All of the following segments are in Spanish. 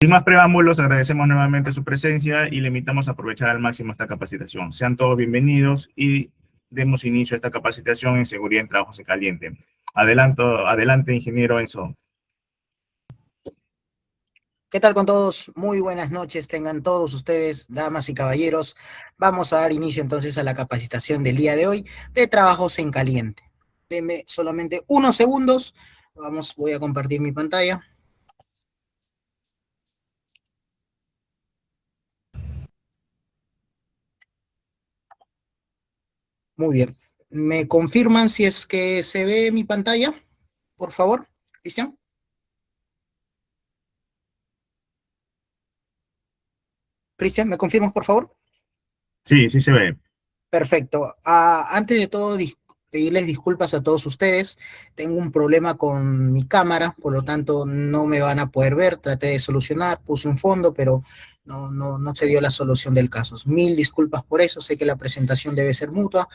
Sin más preámbulos, agradecemos nuevamente su presencia y le invitamos a aprovechar al máximo esta capacitación. Sean todos bienvenidos y demos inicio a esta capacitación en seguridad en trabajos en caliente. Adelante, ingeniero Enzo. ¿Qué tal con todos? Muy buenas noches, tengan todos ustedes, damas y caballeros. Vamos a dar inicio entonces a la capacitación del día de hoy de trabajos en caliente. Denme solamente unos segundos. Voy a compartir mi pantalla. Muy bien. ¿Me confirman si es que se ve mi pantalla? Por favor, Cristian. Cristian, ¿me confirmas, por favor? Sí, sí se ve. Perfecto. Antes de todo, pedirles disculpas a todos ustedes. Tengo un problema con mi cámara, por lo tanto no me van a poder ver. Traté de solucionar, puse un fondo, pero no se dio la solución del caso. Mil disculpas por eso. Sé que la presentación debe ser mutua,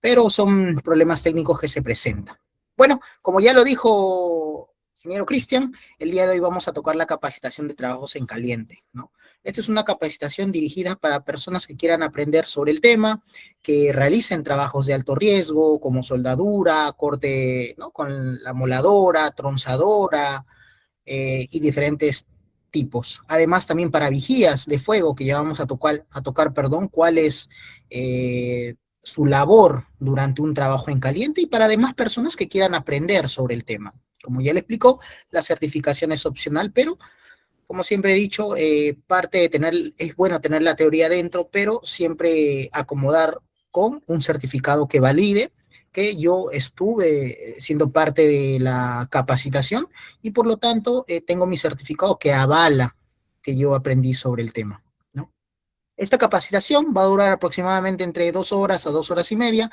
pero son problemas técnicos que se presentan. Bueno, como ya lo dijo ingeniero Cristian, el día de hoy vamos a tocar la capacitación de trabajos en caliente, ¿no? Esta es una capacitación dirigida para personas que quieran aprender sobre el tema, que realicen trabajos de alto riesgo, como soldadura, corte, ¿no?, con la moladora, tronzadora, y diferentes tipos. Además, también para vigías de fuego, que ya vamos a tocar, cuál es su labor durante un trabajo en caliente, y para demás personas que quieran aprender sobre el tema. Como ya le explicó, la certificación es opcional, pero como siempre he dicho, es bueno tener la teoría dentro, pero siempre acomodar con un certificado que valide que yo estuve siendo parte de la capacitación y por lo tanto tengo mi certificado que avala que yo aprendí sobre el tema, ¿no? Esta capacitación va a durar aproximadamente entre 2 horas a 2 horas y media.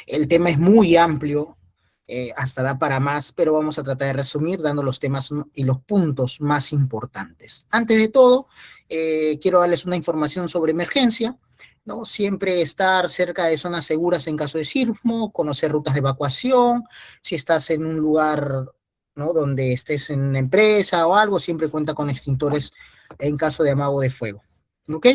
El tema es muy amplio, hasta da para más, pero vamos a tratar de resumir dando los temas y los puntos más importantes. Antes de todo, quiero darles una información sobre emergencia, ¿no? Siempre estar cerca de zonas seguras en caso de sismo, conocer rutas de evacuación, si estás en un lugar, ¿no?, donde estés en una empresa o algo, siempre cuenta con extintores en caso de amago de fuego. ¿Ok?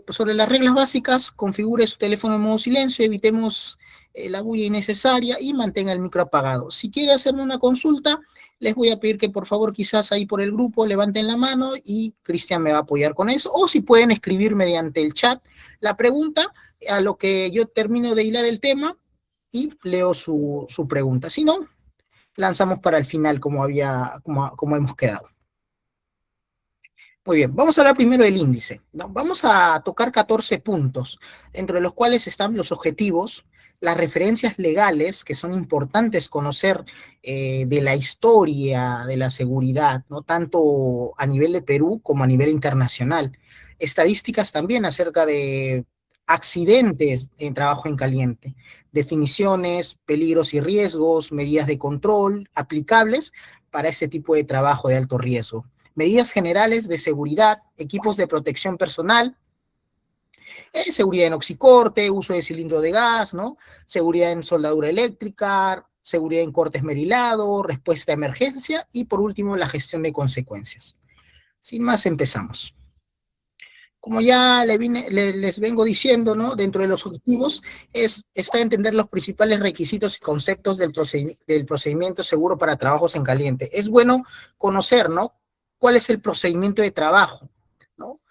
Sobre las reglas básicas, configure su teléfono en modo silencio, evitemos la bulla innecesaria y mantenga el micro apagado. Si quiere hacerme una consulta, les voy a pedir que por favor quizás ahí por el grupo levanten la mano y Cristian me va a apoyar con eso, o si pueden escribir mediante el chat la pregunta, a lo que yo termino de hilar el tema y leo su pregunta. Si no, lanzamos para el final como hemos quedado. Muy bien, vamos a hablar primero del índice, ¿no? Vamos a tocar 14 puntos, entre los cuales están los objetivos, las referencias legales, que son importantes conocer de la historia de la seguridad, ¿no?, tanto a nivel de Perú como a nivel internacional. Estadísticas también acerca de accidentes en trabajo en caliente, definiciones, peligros y riesgos, medidas de control aplicables para este tipo de trabajo de alto riesgo, medidas generales de seguridad, equipos de protección personal, seguridad en oxicorte, uso de cilindro de gas, ¿no?, seguridad en soldadura eléctrica, seguridad en corte esmerilado, respuesta a emergencia y por último la gestión de consecuencias. Sin más, empezamos. Como ya les vengo diciendo, ¿no?, dentro de los objetivos está entender los principales requisitos y conceptos del procedimiento seguro para trabajos en caliente. Es bueno conocer, ¿no?, cuál es el procedimiento de trabajo, ¿no?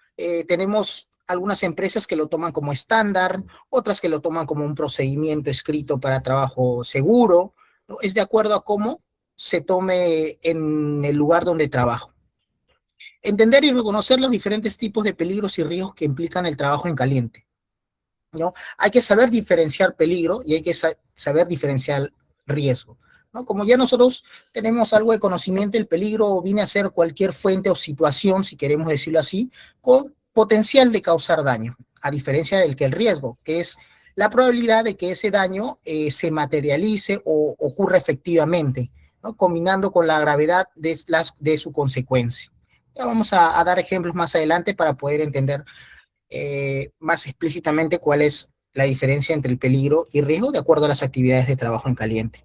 Tenemos algunas empresas que lo toman como estándar, otras que lo toman como un procedimiento escrito para trabajo seguro, ¿no? Es de acuerdo a cómo se tome en el lugar donde trabajo. Entender y reconocer los diferentes tipos de peligros y riesgos que implican el trabajo en caliente, ¿no? Hay que saber diferenciar peligro y hay que saber diferenciar riesgo, ¿no? Como ya nosotros tenemos algo de conocimiento, el peligro viene a ser cualquier fuente o situación, si queremos decirlo así, con potencial de causar daño, a diferencia del que el riesgo, que es la probabilidad de que ese daño se materialice o ocurra efectivamente, ¿no?, combinando con la gravedad de su consecuencia. Ya vamos a dar ejemplos más adelante para poder entender más explícitamente cuál es la diferencia entre el peligro y riesgo de acuerdo a las actividades de trabajo en caliente.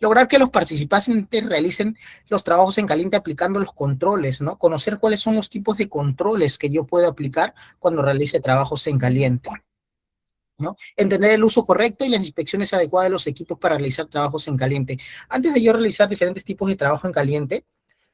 Lograr que los participantes realicen los trabajos en caliente aplicando los controles, ¿no? Conocer cuáles son los tipos de controles que yo puedo aplicar cuando realice trabajos en caliente, ¿no? Entender el uso correcto y las inspecciones adecuadas de los equipos para realizar trabajos en caliente. Antes de yo realizar diferentes tipos de trabajo en caliente,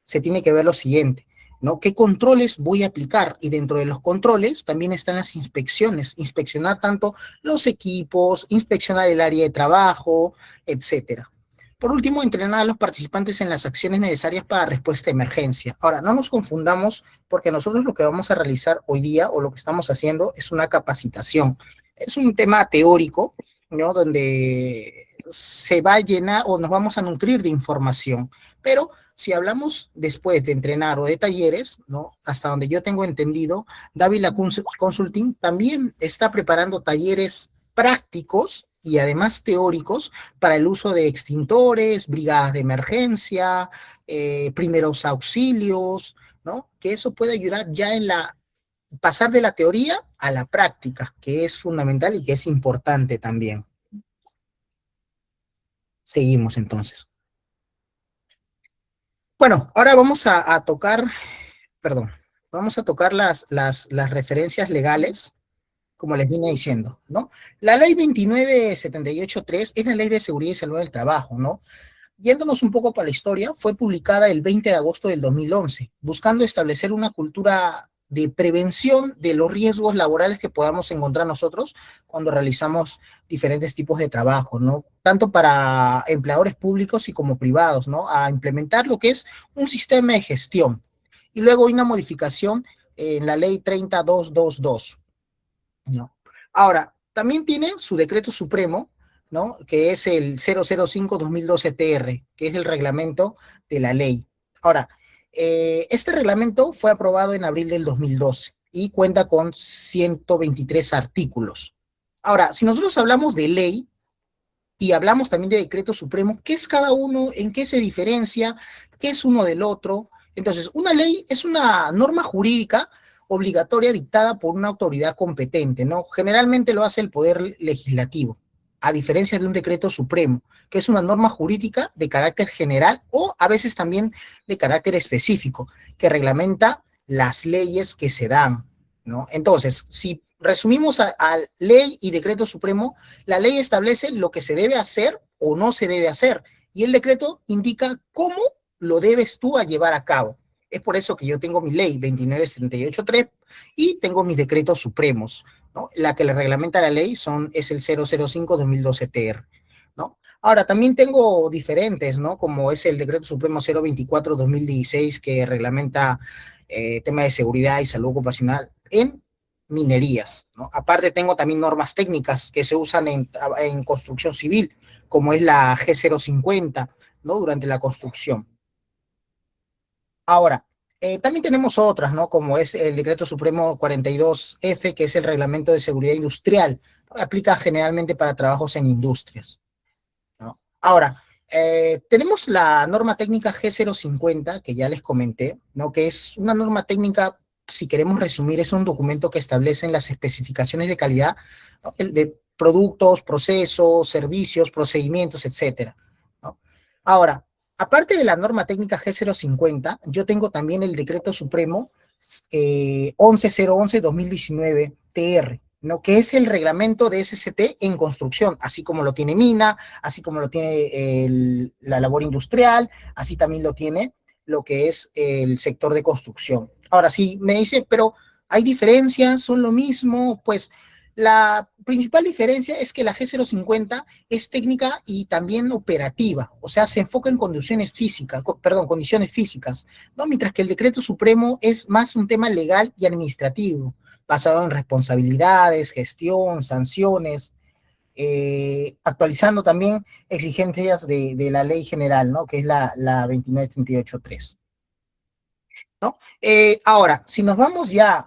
se tiene que ver lo siguiente, ¿no? ¿Qué controles voy a aplicar? Y dentro de los controles también están las inspecciones, inspeccionar tanto los equipos, inspeccionar el área de trabajo, etcétera. Por último, entrenar a los participantes en las acciones necesarias para respuesta de emergencia. Ahora, no nos confundamos porque nosotros lo que vamos a realizar hoy día o lo que estamos haciendo es una capacitación. Es un tema teórico, ¿no? Donde se va a llenar o nos vamos a nutrir de información, pero si hablamos después de entrenar o de talleres, ¿no? Hasta donde yo tengo entendido, Dávila Consulting también está preparando talleres prácticos y además teóricos para el uso de extintores, brigadas de emergencia, primeros auxilios, ¿no? Que eso puede ayudar ya en pasar de la teoría a la práctica, que es fundamental y que es importante también. Seguimos entonces. Bueno, ahora vamos a tocar, perdón, vamos a tocar las referencias legales, como les vine diciendo, ¿no? La ley 29783 es la ley de seguridad y salud del trabajo, ¿no? Yéndonos un poco para la historia, fue publicada el 20 de agosto del 2011, buscando establecer una cultura de prevención de los riesgos laborales que podamos encontrar nosotros cuando realizamos diferentes tipos de trabajo, ¿no? Tanto para empleadores públicos y como privados, ¿no? A implementar lo que es un sistema de gestión. Y luego hay una modificación en la ley 30222, ¿no? Ahora, también tiene su decreto supremo, ¿no? Que es el 005-2012-TR, que es el reglamento de la ley. Ahora, este reglamento fue aprobado en abril del 2012 y cuenta con 123 artículos. Ahora, si nosotros hablamos de ley y hablamos también de decreto supremo, ¿qué es cada uno? ¿En qué se diferencia? ¿Qué es uno del otro? Entonces, una ley es una norma jurídica obligatoria dictada por una autoridad competente, ¿no? Generalmente lo hace el Poder Legislativo, a diferencia de un decreto supremo, que es una norma jurídica de carácter general o a veces también de carácter específico, que reglamenta las leyes que se dan, ¿no? Entonces, si resumimos a ley y decreto supremo, la ley establece lo que se debe hacer o no se debe hacer, y el decreto indica cómo lo debes tú a llevar a cabo. Es por eso que yo tengo mi ley 29783 y tengo mis decretos supremos, ¿no? La que le reglamenta la ley es el 005-2012-TR, ¿no? Ahora, también tengo diferentes, ¿no? Como es el decreto supremo 024-2016 que reglamenta tema de seguridad y salud ocupacional en minerías, ¿no? Aparte tengo también normas técnicas que se usan en construcción civil, como es la G050, ¿no? Durante la construcción. Ahora, también tenemos otras, ¿no? Como es el Decreto Supremo 42F, que es el Reglamento de Seguridad Industrial. Aplica generalmente para trabajos en industrias, ¿no? Ahora, tenemos la norma técnica G050, que ya les comenté, ¿no? Que es una norma técnica, si queremos resumir, es un documento que establece las especificaciones de calidad, ¿no? De productos, procesos, servicios, procedimientos, etcétera, ¿no? Ahora, aparte de la norma técnica G050, yo tengo también el decreto supremo 11011-2019-TR, ¿no? Que es el reglamento de SCT en construcción, así como lo tiene Mina, así como lo tiene la labor industrial, así también lo tiene lo que es el sector de construcción. Ahora, si me dice, pero ¿hay diferencias? ¿Son lo mismo? Pues la principal diferencia es que la G050 es técnica y también operativa, o sea, se enfoca en condiciones físicas, ¿no? Mientras que el decreto supremo es más un tema legal y administrativo, basado en responsabilidades, gestión, sanciones, actualizando también exigencias de la ley general, ¿no? Que es la 29383, ¿no? Ahora, si nos vamos ya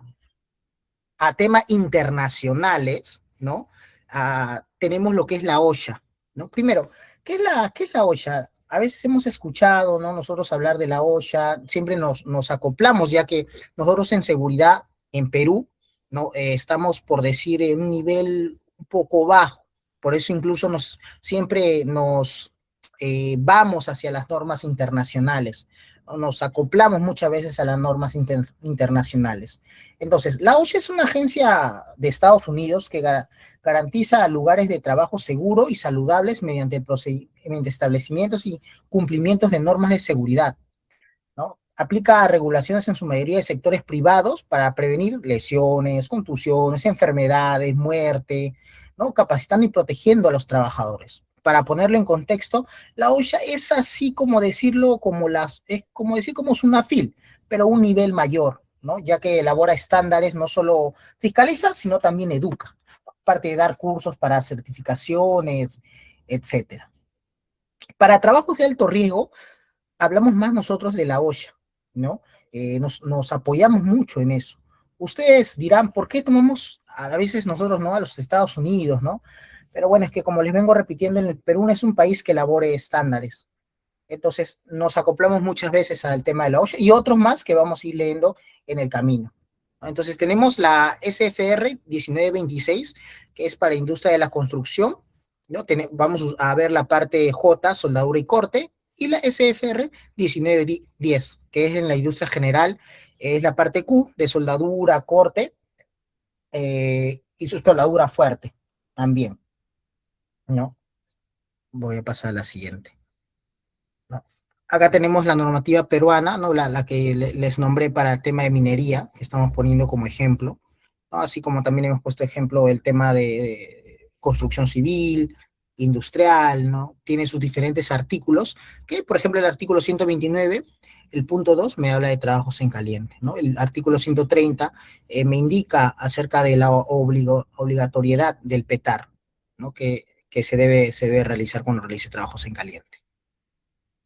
a temas internacionales, ¿no? Tenemos lo que es la OSHA, ¿no? Primero, qué es la OSHA? A veces hemos escuchado, ¿no? Nosotros hablar de la OSHA, siempre nos acoplamos, ya que nosotros en seguridad en Perú, ¿no? Estamos, por decir, en un nivel un poco bajo, por eso incluso siempre nos vamos hacia las normas internacionales, ¿no? Nos acoplamos muchas veces a las normas internacionales. Entonces, la OSHA es una agencia de Estados Unidos que garantiza lugares de trabajo seguros y saludables mediante establecimientos y cumplimientos de normas de seguridad, ¿no? Aplica regulaciones en su mayoría de sectores privados para prevenir lesiones, contusiones, enfermedades, muerte, ¿no? Capacitando y protegiendo a los trabajadores. Para ponerlo en contexto, la OSHA es así como decirlo, es como decir como SUNAFIL, pero a un nivel mayor, ¿no? Ya que elabora estándares, no solo fiscaliza, sino también educa, aparte de dar cursos para certificaciones, etcétera. Para trabajos de alto riesgo, hablamos más nosotros de la OSHA, ¿no? Nos apoyamos mucho en eso. Ustedes dirán, ¿por qué tomamos a veces nosotros, ¿no? A los Estados Unidos, ¿no? Pero bueno, es que como les vengo repitiendo, el Perú no es un país que elabore estándares. Entonces nos acoplamos muchas veces al tema de la OSHA y otros más que vamos a ir leyendo en el camino. Entonces tenemos la SFR 1926, que es para industria de la construcción, ¿no? Vamos a ver la parte J, soldadura y corte, y la SFR 1910, que es en la industria general, es la parte Q de soldadura, corte, y su soldadura fuerte también, ¿no? Voy a pasar a la siguiente, ¿no? Acá tenemos la normativa peruana, ¿no? La que les nombré para el tema de minería, que estamos poniendo como ejemplo, ¿no? Así como también hemos puesto ejemplo el tema de construcción civil, industrial, ¿no? Tiene sus diferentes artículos, que por ejemplo el artículo 129, el punto 2 me habla de trabajos en caliente, ¿no? El artículo 130 me indica acerca de la obligatoriedad del PETAR, ¿no? Que se debe realizar cuando realice trabajos en caliente,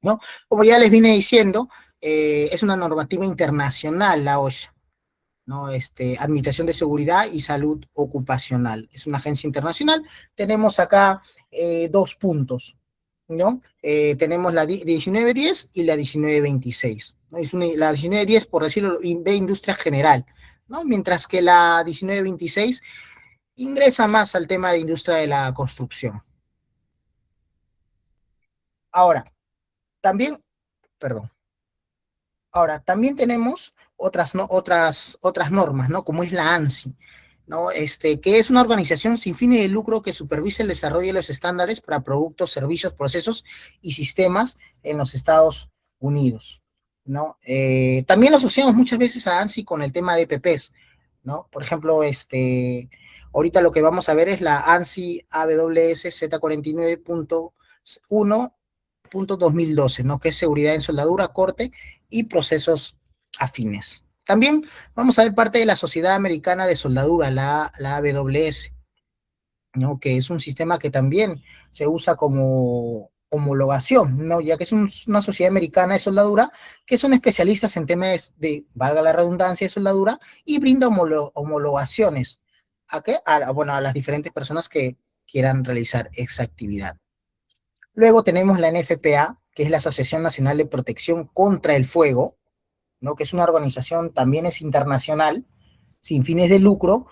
¿no? Como ya les vine diciendo, es una normativa internacional la OSHA, ¿no? Administración de Seguridad y Salud Ocupacional. Es una agencia internacional. Tenemos acá dos puntos, ¿no? Tenemos la 1910 y la 1926, ¿no? La 1910, por decirlo, ve industria general, ¿no? Mientras que la 1926 ingresa más al tema de industria de la construcción. Ahora, también, perdón. Ahora, también tenemos otras normas, ¿no? Como es la ANSI, ¿no? Que es una organización sin fines de lucro que supervisa el desarrollo de los estándares para productos, servicios, procesos y sistemas en los Estados Unidos, ¿no? También lo asociamos muchas veces a ANSI con el tema de EPPs, ¿no? Por ejemplo, ahorita lo que vamos a ver es la ANSI AWS Z49.1.2012, ¿no? Que es seguridad en soldadura, corte y procesos afines. También vamos a ver parte de la Sociedad Americana de Soldadura, la AWS, ¿no? Que es un sistema que también se usa como homologación, ¿no? Ya que es una sociedad americana de soldadura que son especialistas en temas de, valga la redundancia, de soldadura y brinda homologaciones ¿a qué? Bueno, a las diferentes personas que quieran realizar esa actividad. Luego tenemos la NFPA, que es la Asociación Nacional de Protección contra el Fuego, ¿no? Que es una organización, también es internacional, sin fines de lucro,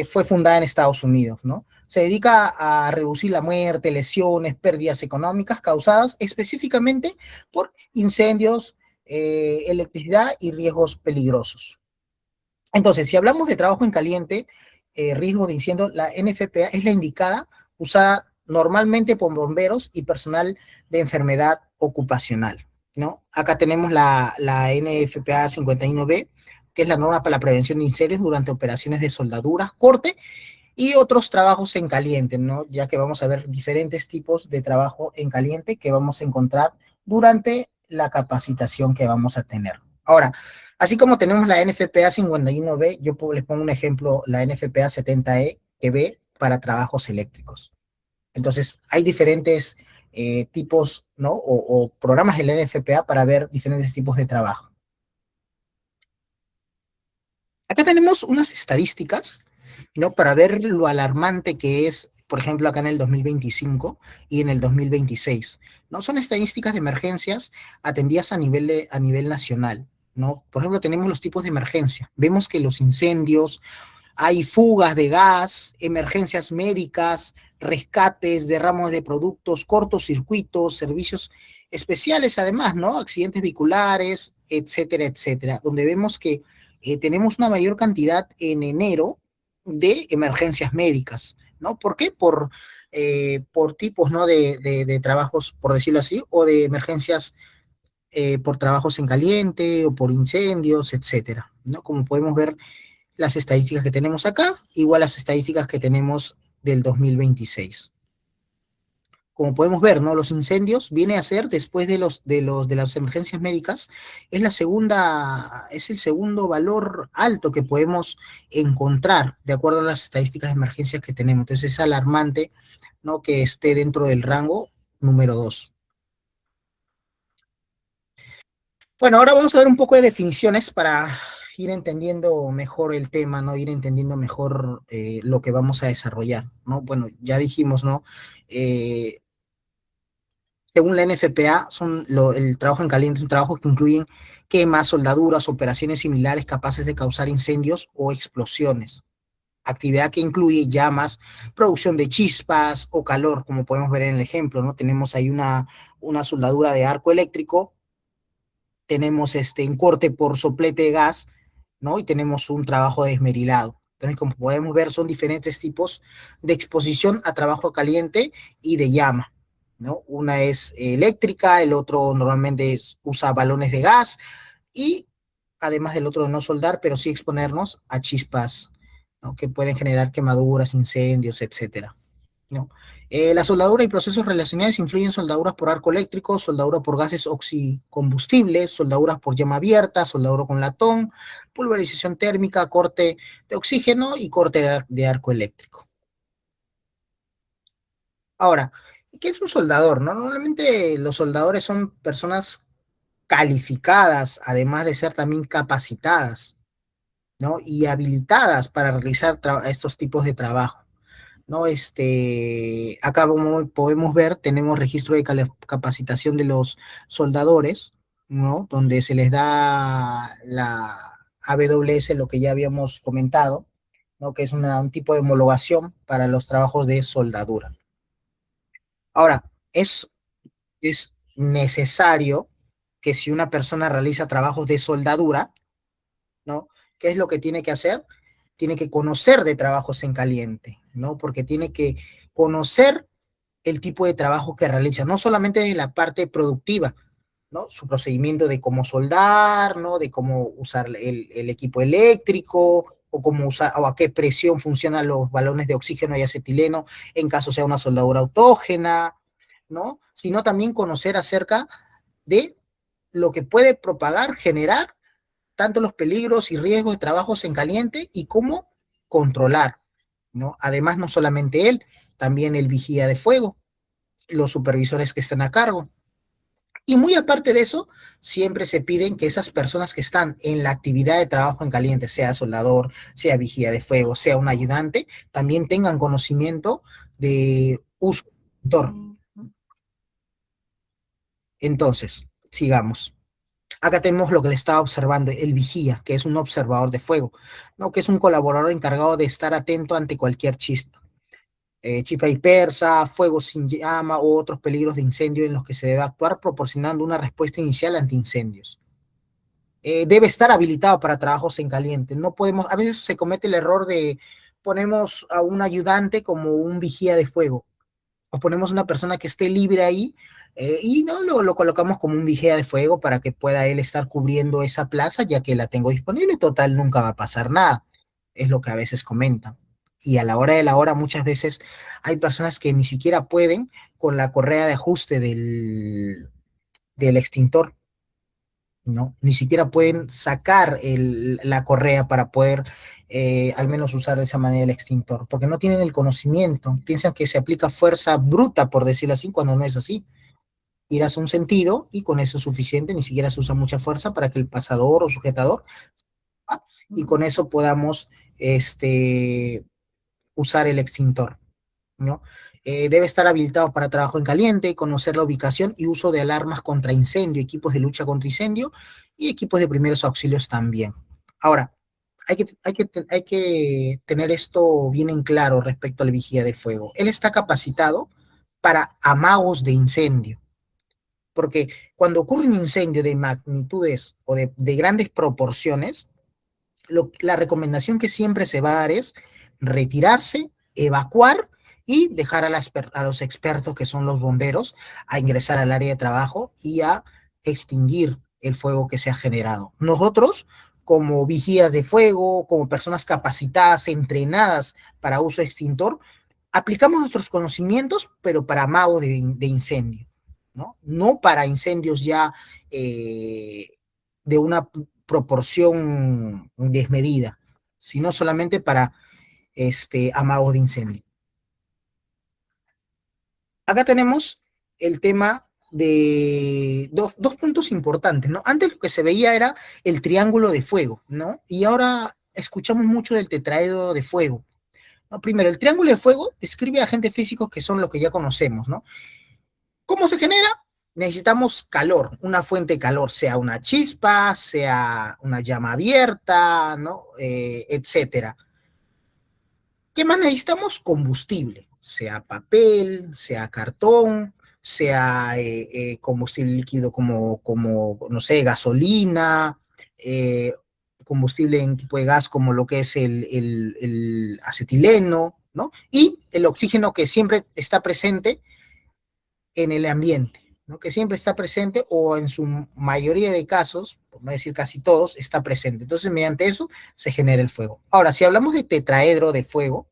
fue fundada en Estados Unidos, ¿no? Se dedica a reducir la muerte, lesiones, pérdidas económicas causadas específicamente por incendios, electricidad y riesgos peligrosos. Entonces, si hablamos de trabajo en caliente, riesgo de incendio, la NFPA es la indicada, usada normalmente por bomberos y personal de enfermedad ocupacional, ¿no? Acá tenemos la NFPA 51B, que es la norma para la prevención de incendios durante operaciones de soldaduras, corte y otros trabajos en caliente, ¿no? Ya que vamos a ver diferentes tipos de trabajo en caliente que vamos a encontrar durante la capacitación que vamos a tener. Ahora, así como tenemos la NFPA 51B, yo les pongo un ejemplo, la NFPA 70E, que ve para trabajos eléctricos. Entonces, hay diferentes tipos, ¿no? O programas de la NFPA para ver diferentes tipos de trabajo. Acá tenemos unas estadísticas, ¿no? Para ver lo alarmante que es, por ejemplo, acá en el 2025 y en el 2026, ¿no? Son estadísticas de emergencias atendidas a nivel nacional, ¿no? Por ejemplo, tenemos los tipos de emergencia. Vemos que los incendios hay fugas de gas, emergencias médicas, rescates, derramos de productos, cortocircuitos, servicios especiales además, ¿no? Accidentes vehiculares, etcétera, etcétera, donde vemos que tenemos una mayor cantidad en enero de emergencias médicas, ¿no? ¿Por qué? Por tipos, ¿no? De trabajos, por decirlo así, o de emergencias por trabajos en caliente o por incendios, etcétera, ¿no? Como podemos ver, las estadísticas que tenemos acá, igual las estadísticas que tenemos del 2026. Como podemos ver, ¿no? Los incendios viene a ser después de las emergencias médicas, es el segundo valor alto que podemos encontrar de acuerdo a las estadísticas de emergencias que tenemos. Entonces es alarmante, ¿no? Que esté dentro del rango número 2. Bueno, ahora vamos a ver un poco de definiciones para ir entendiendo mejor el tema, ¿no? Ir entendiendo mejor lo que vamos a desarrollar, ¿no? Bueno, ya dijimos, ¿no? Eh, Según la NFPA, el trabajo en caliente es un trabajo que incluyen quemas, soldaduras, operaciones similares capaces de causar incendios o explosiones. Actividad que incluye llamas, producción de chispas o calor, como podemos ver en el ejemplo, ¿no? Tenemos ahí una soldadura de arco eléctrico, tenemos un corte por soplete de gas, ¿no? Y tenemos un trabajo de esmerilado. Entonces, como podemos ver, son diferentes tipos de exposición a trabajo caliente y de llama, ¿no? Una es eléctrica, el otro normalmente usa balones de gas y además del otro de no soldar, pero sí exponernos a chispas, ¿no? Que pueden generar quemaduras, incendios, etcétera. ¿No? La soldadura y procesos relacionados influyen soldaduras por arco eléctrico, soldadura por gases oxicombustibles, soldaduras por llama abierta, soldadura con latón, pulverización térmica, corte de oxígeno y corte de arco eléctrico. Ahora, ¿qué es un soldador? ¿No? Normalmente los soldadores son personas calificadas, además de ser también capacitadas, ¿no? Y habilitadas para realizar estos tipos de trabajo. ¿No? Acá como podemos ver, tenemos registro de capacitación de los soldadores, ¿no? Donde se les da la AWS, lo que ya habíamos comentado, ¿no? Que es un tipo de homologación para los trabajos de soldadura. Ahora, es necesario que si una persona realiza trabajos de soldadura, ¿no? ¿Qué es lo que tiene que hacer? Tiene que conocer de trabajos en caliente, ¿no? Porque tiene que conocer el tipo de trabajo que realiza, no solamente de la parte productiva, ¿no? Su procedimiento de cómo soldar, ¿no? De cómo usar el equipo eléctrico, o cómo usar, o a qué presión funcionan los balones de oxígeno y acetileno en caso sea una soldadura autógena, ¿no? Sino también conocer acerca de lo que puede propagar, generar tanto los peligros y riesgos de trabajos en caliente y cómo controlar, ¿no? Además, no solamente él, también el vigía de fuego, los supervisores que están a cargo. Y muy aparte de eso, siempre se piden que esas personas que están en la actividad de trabajo en caliente, sea soldador, sea vigía de fuego, sea un ayudante, también tengan conocimiento de uso del extintor. Entonces, sigamos. Acá tenemos lo que le estaba observando, el vigía, que es un observador de fuego, ¿no? Que es un colaborador encargado de estar atento ante cualquier chispa. Chispa dispersa, fuego sin llama u otros peligros de incendio en los que se debe actuar proporcionando una respuesta inicial ante incendios. Debe estar habilitado para trabajos en caliente. No podemos, a veces se comete el error de ponemos a un ayudante como un vigía de fuego o ponemos una persona que esté libre ahí y no lo colocamos como un vigía de fuego para que pueda él estar cubriendo esa plaza, ya que la tengo disponible. Total, nunca va a pasar nada. Es lo que a veces comentan. Y a la hora de la hora, muchas veces hay personas que ni siquiera pueden con la correa de ajuste del extintor, ¿no? Ni siquiera pueden sacar la correa para poder al menos usar de esa manera el extintor, porque no tienen el conocimiento, piensan que se aplica fuerza bruta, por decirlo así, cuando no es así. Irás a un sentido y con eso es suficiente, ni siquiera se usa mucha fuerza para que el pasador o sujetador, ¿ah? Y con eso podamos usar el extintor, ¿no? Debe estar habilitado para trabajo en caliente, conocer la ubicación y uso de alarmas contra incendio, equipos de lucha contra incendio y equipos de primeros auxilios también. Ahora, hay que tener esto bien en claro respecto al vigía de fuego. Él está capacitado para amagos de incendio, porque cuando ocurre un incendio de magnitudes o de grandes proporciones, la recomendación que siempre se va a dar es retirarse, evacuar y dejar a los expertos, que son los bomberos, a ingresar al área de trabajo y a extinguir el fuego que se ha generado. Nosotros, como vigías de fuego, como personas capacitadas, entrenadas para uso extintor, aplicamos nuestros conocimientos, pero para amago de incendio, ¿no? No para incendios ya de una proporción desmedida, sino solamente para amagos de incendio. Acá tenemos el tema de dos puntos importantes, ¿no? Antes lo que se veía era el triángulo de fuego, ¿no? Y ahora escuchamos mucho del tetraedro de fuego. ¿No? Primero, el triángulo de fuego describe a agentes físicos que son lo que ya conocemos, ¿no? ¿Cómo se genera? Necesitamos calor, una fuente de calor, sea una chispa, sea una llama abierta, ¿no? Etcétera. ¿Qué más necesitamos? Combustible, sea papel, sea cartón, sea combustible líquido como, no sé, gasolina, eh, combustible en tipo de gas como lo que es el acetileno, ¿no? Y el oxígeno que siempre está presente en el ambiente, ¿no? Que siempre está presente o en su mayoría de casos, por no decir casi todos, está presente. Entonces, mediante eso se genera el fuego. Ahora, si hablamos de tetraedro de fuego,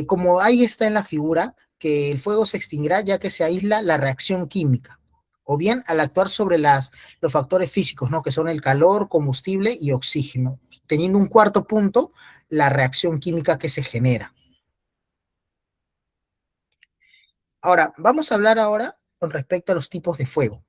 como ahí está en la figura, que el fuego se extinguirá ya que se aísla la reacción química, o bien al actuar sobre los factores físicos, ¿no? Que son el calor, combustible y oxígeno, teniendo un cuarto punto, la reacción química que se genera. Ahora, vamos a hablar ahora con respecto a los tipos de fuego,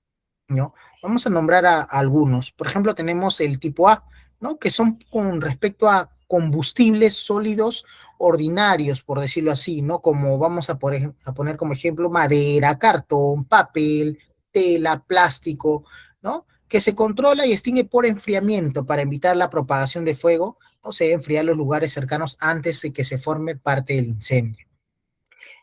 ¿no? Vamos a nombrar a algunos. Por ejemplo, tenemos el tipo A, ¿no? Que son con respecto a combustibles sólidos ordinarios, por decirlo así, ¿no? Como vamos a poner como ejemplo madera, cartón, papel, tela, plástico, ¿no? Que se controla y extingue por enfriamiento para evitar la propagación de fuego, o sea, enfriar los lugares cercanos antes de que se forme parte del incendio.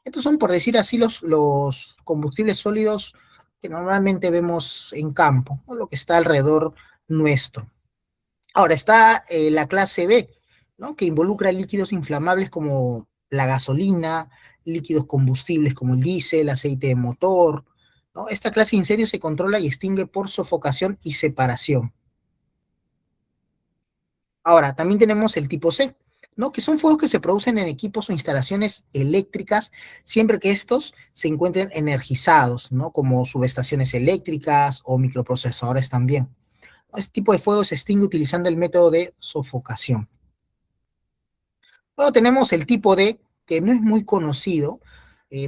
Estos son, por decir así, los combustibles sólidos que normalmente vemos en campo, ¿no? Lo que está alrededor nuestro. Ahora está la clase B, ¿no? Que involucra líquidos inflamables como la gasolina, líquidos combustibles como el diésel, aceite de motor, ¿no? Esta clase de incendio se controla y extingue por sofocación y separación. Ahora, también tenemos el tipo C, ¿no? Que son fuegos que se producen en equipos o instalaciones eléctricas siempre que estos se encuentren energizados, ¿no? Como subestaciones eléctricas o microprocesadores también. Este tipo de fuego se extingue utilizando el método de sofocación. Luego tenemos el tipo D, que no es muy conocido,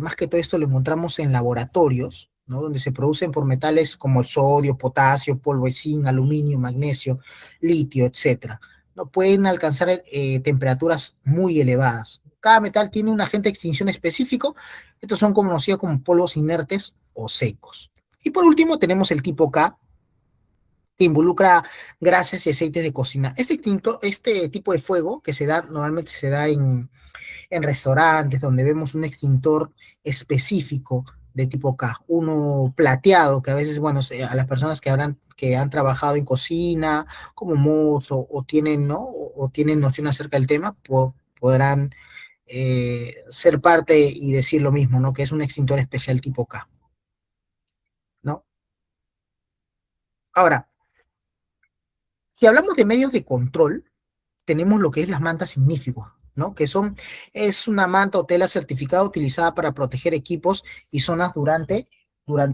más que todo esto lo encontramos en laboratorios, ¿no? Donde se producen por metales como el sodio, potasio, polvo de zinc, aluminio, magnesio, litio, etcétera. No pueden alcanzar temperaturas muy elevadas. Cada metal tiene un agente de extinción específico. Estos son conocidos como polvos inertes o secos. Y por último tenemos el tipo K, que involucra grasas y aceites de cocina. Este tipo de fuego que se da, normalmente se da en restaurantes donde vemos un extintor específico de tipo K, uno plateado, que a veces, bueno, a las personas que han trabajado en cocina como mozo o tienen, ¿no? O tienen noción acerca del tema, podrán ser parte y decir lo mismo, ¿no? Que es un extintor especial tipo K, ¿no? Ahora, si hablamos de medios de control, tenemos lo que es las mantas signíficas, ¿no? Es una manta o tela certificada utilizada para proteger equipos y zonas durante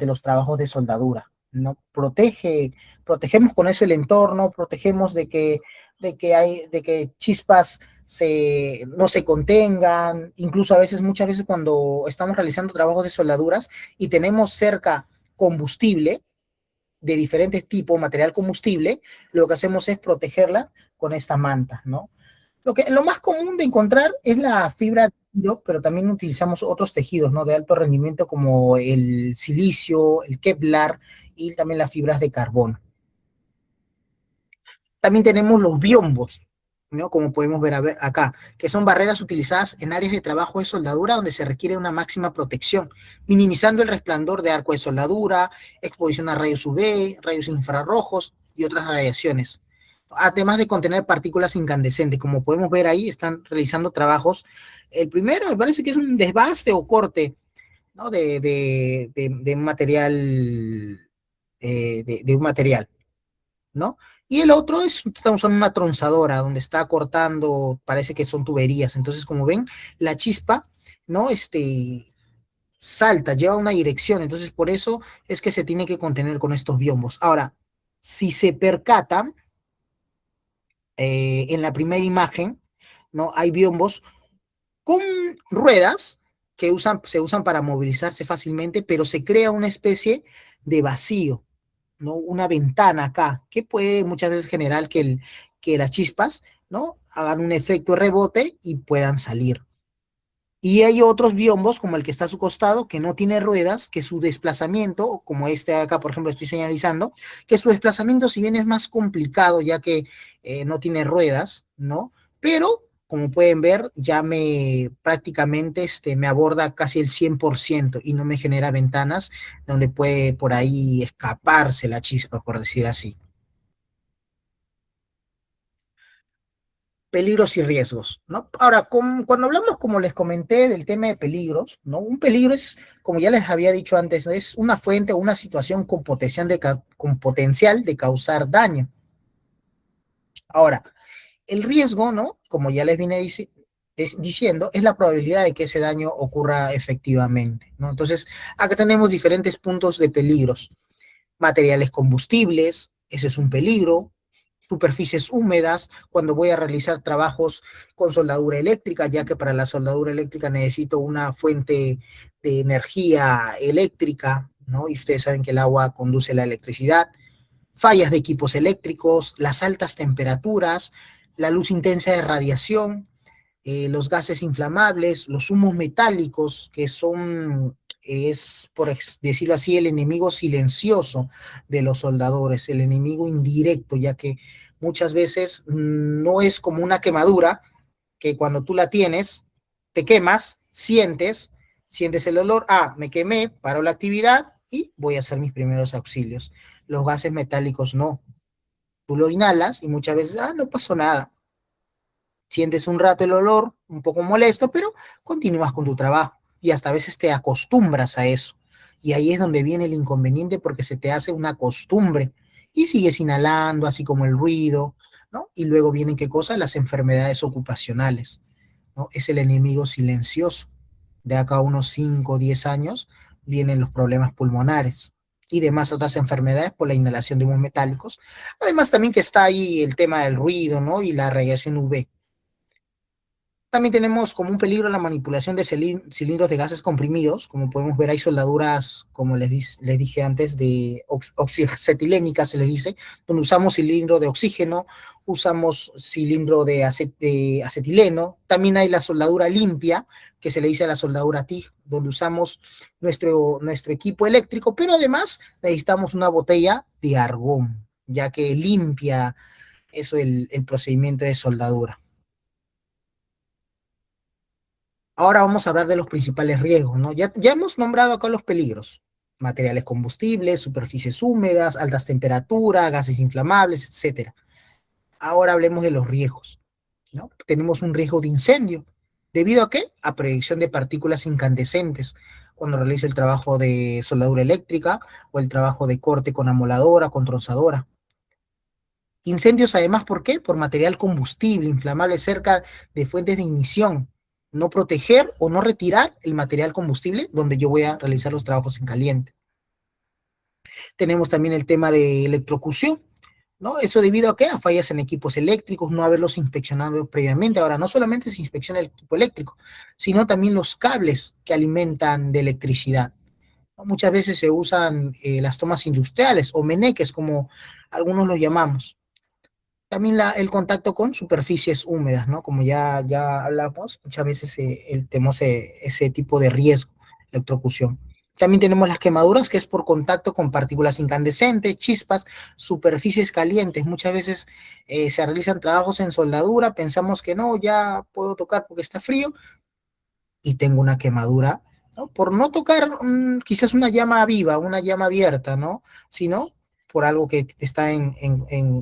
los trabajos de soldadura, ¿no? Protegemos con eso el entorno, protegemos de que chispas no se contengan, incluso muchas veces cuando estamos realizando trabajos de soldaduras y tenemos cerca combustible, de diferentes tipos, material combustible, lo que hacemos es protegerla con esta manta, ¿no? Lo más común de encontrar es la fibra de hilo, pero también utilizamos otros tejidos, ¿no? De alto rendimiento como el silicio, el Kevlar y también las fibras de carbono. También tenemos los biombos. ¿no? Como podemos ver acá, que son barreras utilizadas en áreas de trabajo de soldadura donde se requiere una máxima protección, minimizando el resplandor de arco de soldadura, exposición a rayos UV, rayos infrarrojos y otras radiaciones. Además de contener partículas incandescentes, como podemos ver ahí, están realizando trabajos. El primero me parece que es un desbaste o corte, ¿no? De un material, de un material. ¿No? Y el otro es, estamos usando una tronzadora donde está cortando, parece que son tuberías. Entonces, como ven, la chispa, ¿no? Salta, lleva una dirección. Entonces, por eso es que se tiene que contener con estos biombos. Ahora, si se percatan, en la primera imagen, ¿no? Hay biombos con ruedas que se usan para movilizarse fácilmente, pero se crea una especie de vacío, ¿no? Una ventana acá, que puede muchas veces generar que las chispas, ¿no? Hagan un efecto de rebote y puedan salir. Y hay otros biombos, como el que está a su costado, que no tiene ruedas, que su desplazamiento, como este acá, por ejemplo, estoy señalizando, que su desplazamiento, si bien es más complicado, ya que no tiene ruedas, ¿no? Pero, como pueden ver, ya prácticamente me aborda casi el 100% y no me genera ventanas donde puede por ahí escaparse la chispa, por decir así. Peligros y riesgos, ¿no? Ahora, cuando hablamos, como les comenté, del tema de peligros, ¿no? Un peligro es, como ya les había dicho antes, ¿no? Es una fuente o una situación con potencial de causar daño. Ahora, el riesgo, ¿no? Como ya les vine diciendo, es la probabilidad de que ese daño ocurra efectivamente, ¿no? Entonces, acá tenemos diferentes puntos de peligros. Materiales combustibles, ese es un peligro. Superficies húmedas, cuando voy a realizar trabajos con soldadura eléctrica, ya que para la soldadura eléctrica necesito una fuente de energía eléctrica, ¿no? Y ustedes saben que el agua conduce la electricidad. Fallas de equipos eléctricos, las altas temperaturas, la luz intensa de radiación, los gases inflamables, los humos metálicos, que son, es por decirlo así, el enemigo silencioso de los soldadores, el enemigo indirecto, ya que muchas veces no es como una quemadura, que cuando tú la tienes, te quemas, sientes el olor, me quemé, paro la actividad y voy a hacer mis primeros auxilios. Los gases metálicos no. Tú lo inhalas y muchas veces, no pasó nada. Sientes un rato el olor, un poco molesto, pero continúas con tu trabajo y hasta a veces te acostumbras a eso. Y ahí es donde viene el inconveniente porque se te hace una costumbre y sigues inhalando, así como el ruido, ¿no? Y luego vienen, ¿qué cosa? Las enfermedades ocupacionales, ¿no? Es el enemigo silencioso. De acá a unos 5 o 10 años vienen los problemas pulmonares y demás otras enfermedades por la inhalación de humos metálicos. Además también que está ahí el tema del ruido, ¿no? Y la radiación UV. También tenemos como un peligro la manipulación de cilindros de gases comprimidos. Como podemos ver, hay soldaduras, como les dije antes, de oxicetilénica, se les dice, donde usamos cilindro de oxígeno, usamos cilindro de acetileno. También hay la soldadura limpia, que se le dice a la soldadura TIG, donde usamos nuestro equipo eléctrico, pero además necesitamos una botella de argón, ya que limpia eso el procedimiento de soldadura. Ahora vamos a hablar de los principales riesgos, ¿no? Ya hemos nombrado acá los peligros: materiales combustibles, superficies húmedas, altas temperaturas, gases inflamables, etcétera. Ahora hablemos de los riesgos, ¿no? Tenemos un riesgo de incendio. ¿Debido a qué? A proyección de partículas incandescentes cuando realizo el trabajo de soldadura eléctrica o el trabajo de corte con amoladora, con tronzadora. Incendios además, ¿por qué? Por material combustible, inflamable cerca de fuentes de ignición. No proteger o no retirar el material combustible donde yo voy a realizar los trabajos en caliente. Tenemos también el tema de electrocución, ¿no? Eso debido a qué? A fallas en equipos eléctricos, no haberlos inspeccionado previamente. Ahora, no solamente se inspecciona el equipo eléctrico, sino también los cables que alimentan de electricidad, ¿no? Muchas veces se usan las tomas industriales o meneques, como algunos los llamamos. También el contacto con superficies húmedas, ¿no? Como ya hablamos, muchas veces tenemos ese tipo de riesgo, electrocución. También tenemos las quemaduras, que es por contacto con partículas incandescentes, chispas, superficies calientes. Muchas veces se realizan trabajos en soldadura, pensamos que no, ya puedo tocar porque está frío y tengo una quemadura, ¿no? Por no tocar quizás una llama viva, una llama abierta, ¿no? Sino por algo que está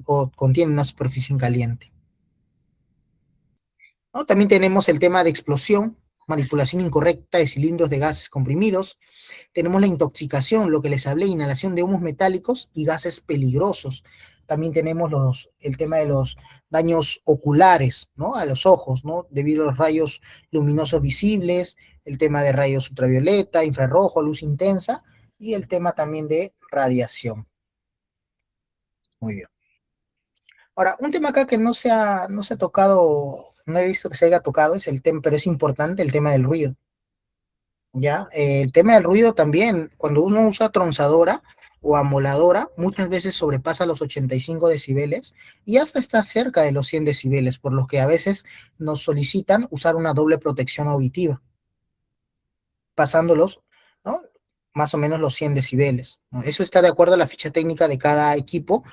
o contiene una superficie caliente, ¿no? También tenemos el tema de explosión, manipulación incorrecta de cilindros de gases comprimidos. Tenemos la intoxicación, lo que les hablé, inhalación de humos metálicos y gases peligrosos. También tenemos el tema de los daños oculares, ¿no? A los ojos, ¿no? Debido a los rayos luminosos visibles, el tema de rayos ultravioleta, infrarrojo, luz intensa y el tema también de radiación. Muy bien. Ahora, un tema acá que no se ha tocado, no he visto que se haya tocado, es el tema, pero es importante, el tema del ruido. ¿Ya? El tema del ruido también, cuando uno usa tronzadora o amoladora, muchas veces sobrepasa los 85 decibeles y hasta está cerca de los 100 decibeles, por lo que a veces nos solicitan usar una doble protección auditiva, pasándolos, ¿no? Más o menos los 100 decibeles, ¿no? Eso está de acuerdo a la ficha técnica de cada equipo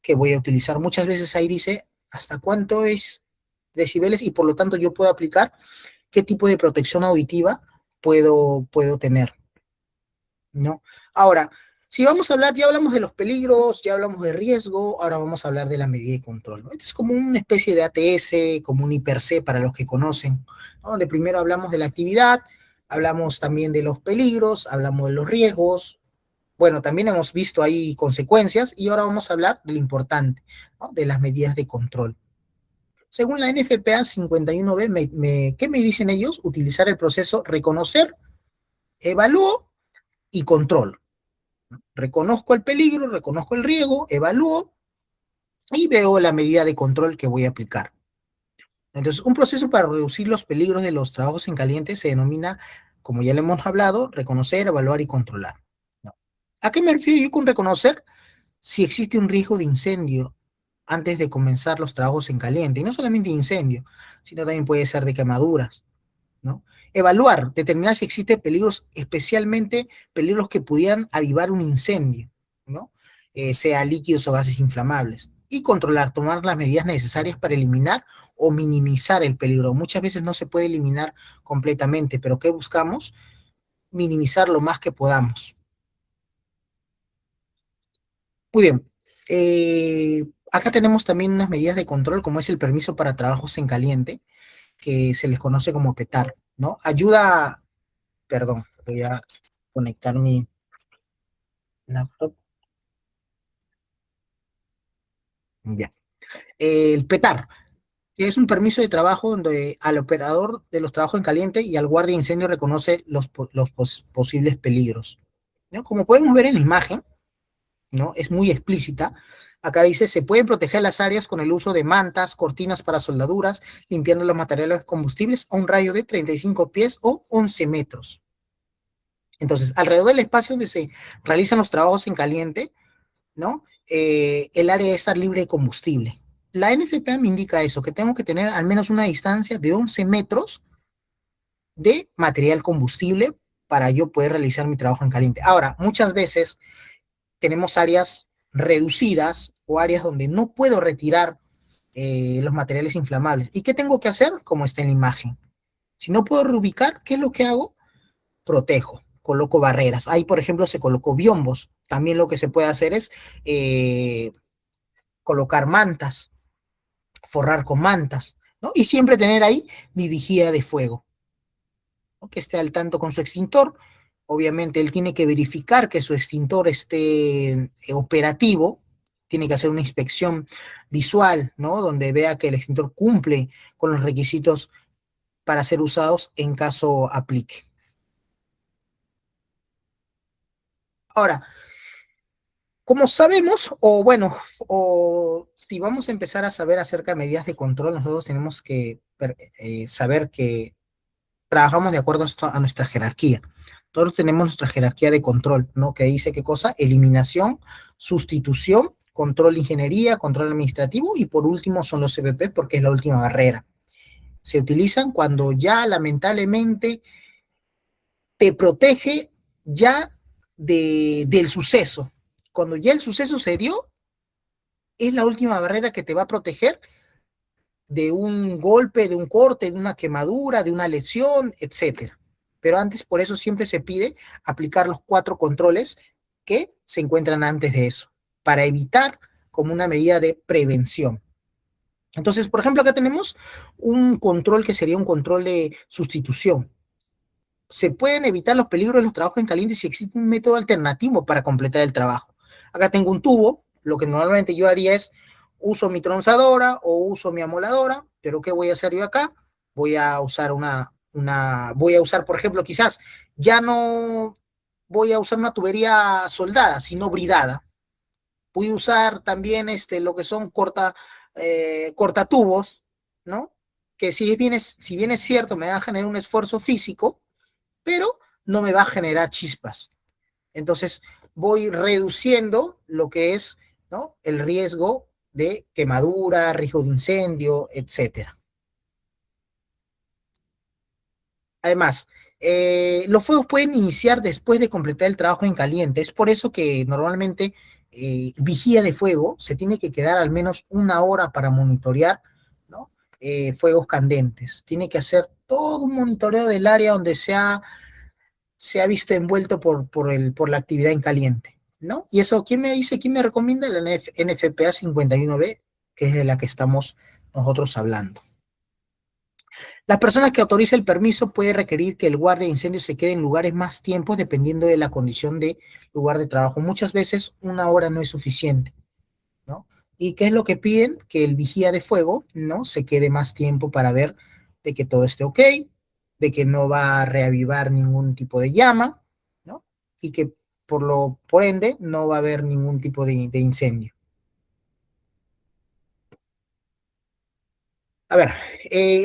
que voy a utilizar. Muchas veces ahí dice hasta cuánto es decibeles y por lo tanto yo puedo aplicar qué tipo de protección auditiva puedo tener, ¿no? Ahora, si vamos a hablar, ya hablamos de los peligros, ya hablamos de riesgo, ahora vamos a hablar de la medida de control, ¿no? Esto es como una especie de ATS, como un IPR-C para los que conocen, ¿no? Donde primero hablamos de la actividad, hablamos también de los peligros, hablamos de los riesgos, bueno, también hemos visto ahí consecuencias y ahora vamos a hablar de lo importante, ¿no? De las medidas de control. Según la NFPA 51B, ¿qué me dicen ellos? Utilizar el proceso reconocer, evalúo y control. Reconozco el peligro, reconozco el riesgo, evalúo y veo la medida de control que voy a aplicar. Entonces, un proceso para reducir los peligros de los trabajos en caliente se denomina, como ya le hemos hablado, reconocer, evaluar y controlar, ¿no? ¿A qué me refiero yo con reconocer? Si existe un riesgo de incendio antes de comenzar los trabajos en caliente, y no solamente incendio, sino también puede ser de quemaduras, ¿no? Evaluar, determinar si existen peligros, especialmente peligros que pudieran avivar un incendio, ¿no? Sea líquidos o gases inflamables. Y controlar, tomar las medidas necesarias para eliminar o minimizar el peligro. Muchas veces no se puede eliminar completamente, pero ¿qué buscamos? Minimizar lo más que podamos. Muy bien. Acá tenemos también unas medidas de control, como es el permiso para trabajos en caliente, que se les conoce como PETAR, ¿no? Ayuda, perdón, voy a conectar mi laptop. Ya. El PETAR, que es un permiso de trabajo donde al operador de los trabajos en caliente y al guardia de incendio reconoce posibles peligros, ¿no? Como podemos ver en la imagen, ¿no? Es muy explícita. Acá dice, se pueden proteger las áreas con el uso de mantas, cortinas para soldaduras, limpiando los materiales combustibles a un radio de 35 pies o 11 metros. Entonces, alrededor del espacio donde se realizan los trabajos en caliente, ¿no? El área debe estar libre de combustible. La NFPA me indica eso, que tengo que tener al menos una distancia de 11 metros de material combustible para yo poder realizar mi trabajo en caliente. Ahora, muchas veces tenemos áreas reducidas o áreas donde no puedo retirar los materiales inflamables. ¿Y qué tengo que hacer? Como está en la imagen. Si no puedo reubicar, ¿qué es lo que hago? Protejo, coloco barreras. Ahí, por ejemplo, se colocó biombos. También lo que se puede hacer es colocar mantas, forrar con mantas, ¿no? Y siempre tener ahí mi vigía de fuego, ¿no? Que esté al tanto con su extintor. Obviamente él tiene que verificar que su extintor esté operativo, tiene que hacer una inspección visual, ¿no? Donde vea que el extintor cumple con los requisitos para ser usados en caso aplique. Ahora, como sabemos, o bueno, o si vamos a empezar a saber acerca de medidas de control, nosotros tenemos que saber que trabajamos de acuerdo a nuestra jerarquía. Todos tenemos nuestra jerarquía de control, ¿no? Que dice qué cosa: eliminación, sustitución, control de ingeniería, control administrativo y por último son los CPP porque es la última barrera. Se utilizan cuando ya lamentablemente te protege ya del suceso. Cuando ya el suceso se dio, es la última barrera que te va a proteger de un golpe, de un corte, de una quemadura, de una lesión, etcétera. Pero antes, por eso siempre se pide aplicar los 4 controles que se encuentran antes de eso, para evitar como una medida de prevención. Entonces, por ejemplo, acá tenemos un control que sería un control de sustitución. Se pueden evitar los peligros de los trabajos en caliente si existe un método alternativo para completar el trabajo. Acá tengo un tubo, lo que normalmente yo haría es uso mi tronzadora o uso mi amoladora, pero ¿qué voy a hacer yo acá? Voy a usar voy a usar, por ejemplo, quizás ya no voy a usar una tubería soldada, sino bridada. Voy a usar también lo que son cortatubos, ¿no? Que si bien es cierto, me va a generar un esfuerzo físico, pero no me va a generar chispas. Entonces voy reduciendo lo que es, ¿no?, el riesgo de quemadura, riesgo de incendio, etcétera. Además, los fuegos pueden iniciar después de completar el trabajo en caliente. Es por eso que normalmente vigía de fuego se tiene que quedar al menos 1 hora para monitorear, ¿no?, fuegos candentes. Tiene que hacer todo un monitoreo del área donde se ha visto envuelto por la actividad en caliente, ¿no? Y eso, ¿quién me dice, quién me recomienda? La NFPA 51B, que es de la que estamos nosotros hablando. Las personas que autoriza el permiso puede requerir que el guardia de incendios se quede en lugares más tiempo dependiendo de la condición de lugar de trabajo. Muchas veces 1 hora no es suficiente, ¿no? ¿Y qué es lo que piden? Que el vigía de fuego, ¿no?, se quede más tiempo para ver de que todo esté ok, de que no va a reavivar ningún tipo de llama, ¿no? Y que por ende no va a haber ningún tipo de incendio. A ver,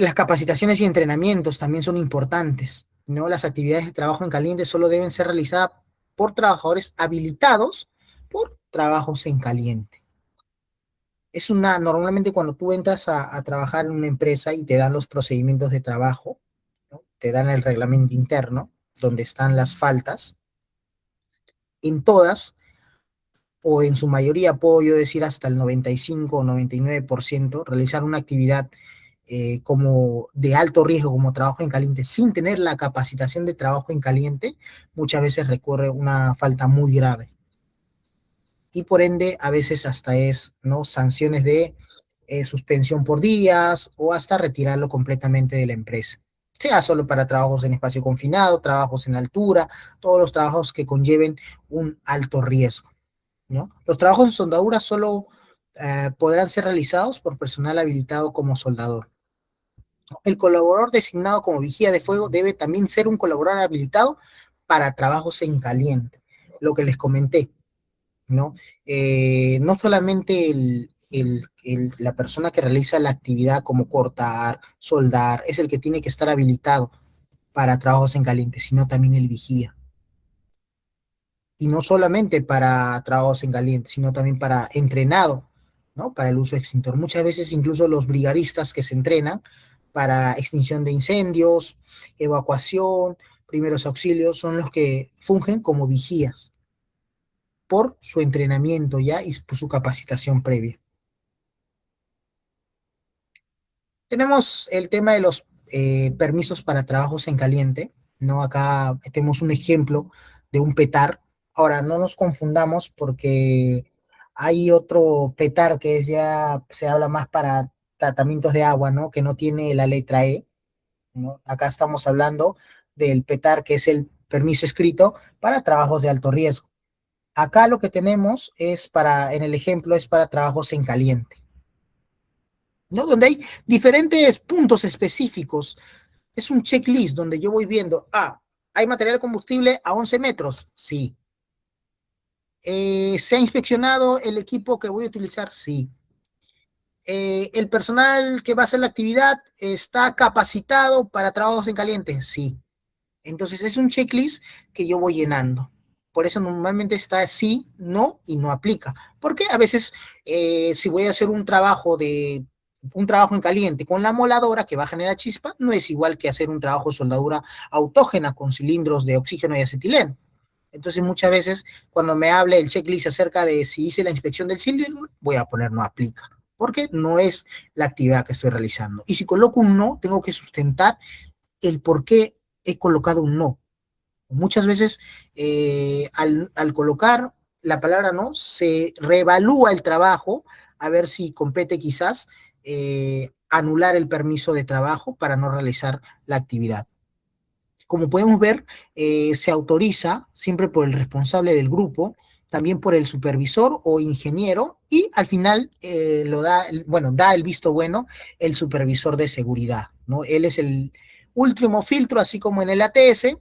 las capacitaciones y entrenamientos también son importantes, ¿no? Las actividades de trabajo en caliente solo deben ser realizadas por trabajadores habilitados por trabajos en caliente. Normalmente cuando tú entras a trabajar en una empresa y te dan los procedimientos de trabajo, ¿no?, te dan el reglamento interno, donde están las faltas, en todas, o en su mayoría, puedo yo decir hasta el 95 o 99%, realizar una actividad como de alto riesgo, como trabajo en caliente, sin tener la capacitación de trabajo en caliente, muchas veces recurre una falta muy grave. Y por ende, a veces hasta es, ¿no?, sanciones de suspensión por días o hasta retirarlo completamente de la empresa. Sea solo para trabajos en espacio confinado, trabajos en altura, todos los trabajos que conlleven un alto riesgo, ¿no? Los trabajos en soldadura solo podrán ser realizados por personal habilitado como soldador. El colaborador designado como vigía de fuego debe también ser un colaborador habilitado para trabajos en caliente, lo que les comenté, ¿no? No solamente la persona que realiza la actividad como cortar, soldar, es el que tiene que estar habilitado para trabajos en caliente, sino también el vigía. Y no solamente para trabajos en caliente, sino también para entrenado, ¿no?, para el uso de extintor. Muchas veces incluso los brigadistas que se entrenan para extinción de incendios, evacuación, primeros auxilios, son los que fungen como vigías por su entrenamiento ya y por su capacitación previa. Tenemos el tema de los permisos para trabajos en caliente, ¿no? Acá tenemos un ejemplo de un petar. Ahora, no nos confundamos porque hay otro petar que se habla más para tratamientos de agua, ¿no?, que no tiene la letra E, ¿no? Acá estamos hablando del petar, que es el permiso escrito para trabajos de alto riesgo. Acá lo que tenemos en el ejemplo, es para trabajos en caliente, ¿no? Donde hay diferentes puntos específicos. Es un checklist donde yo voy viendo, ¿hay material de combustible a 11 metros? Sí. ¿Se ha inspeccionado el equipo que voy a utilizar? Sí. ¿El personal que va a hacer la actividad está capacitado para trabajos en caliente? Sí. Entonces es un checklist que yo voy llenando. Por eso normalmente está sí, no y no aplica. Porque a veces si voy a hacer un trabajo en caliente con la moladora que va a generar chispa, no es igual que hacer un trabajo de soldadura autógena con cilindros de oxígeno y acetileno. Entonces muchas veces cuando me hable el checklist acerca de si hice la inspección del cilindro, voy a poner no aplica, porque no es la actividad que estoy realizando. Y si coloco un no, tengo que sustentar el por qué he colocado un no. Muchas veces al colocar la palabra no, se reevalúa el trabajo a ver si compete quizás anular el permiso de trabajo para no realizar la actividad. Como podemos ver, se autoriza siempre por el responsable del grupo, también por el supervisor o ingeniero, y al final lo da, bueno, da el visto bueno el supervisor de seguridad, ¿no? Él es el último filtro, así como en el ATS,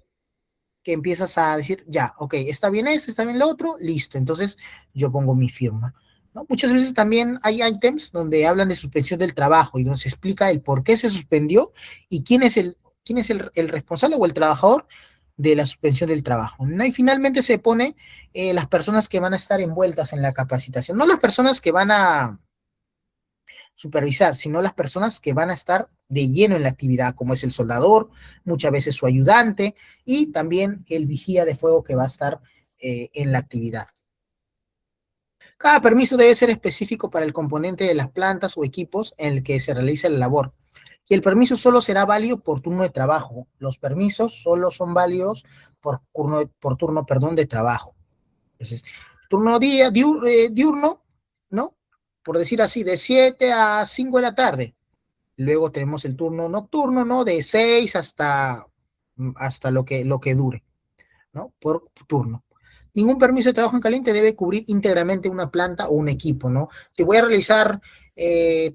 que empiezas a decir, ya, ok, está bien eso, está bien lo otro, listo, entonces yo pongo mi firma. ¿No? Muchas veces también hay ítems donde hablan de suspensión del trabajo y donde se explica el por qué se suspendió y quién es el responsable o el trabajador de la suspensión del trabajo. ¿No? Y finalmente se pone las personas que van a estar envueltas en la capacitación, no las personas que van a supervisar, sino las personas que van a estar de lleno en la actividad, como es el soldador, muchas veces su ayudante y también el vigía de fuego que va a estar en la actividad. Cada permiso debe ser específico para el componente de las plantas o equipos en el que se realiza la labor. Y el permiso solo será válido por turno de trabajo. Los permisos solo son válidos por turno, perdón, de trabajo. Entonces, turno diurno, ¿no? Por decir así, de 7 a 5 de la tarde. Luego tenemos el turno nocturno, ¿no? De 6 hasta lo que dure, ¿no? Por turno. Ningún permiso de trabajo en caliente debe cubrir íntegramente una planta o un equipo, ¿no? Si voy a realizar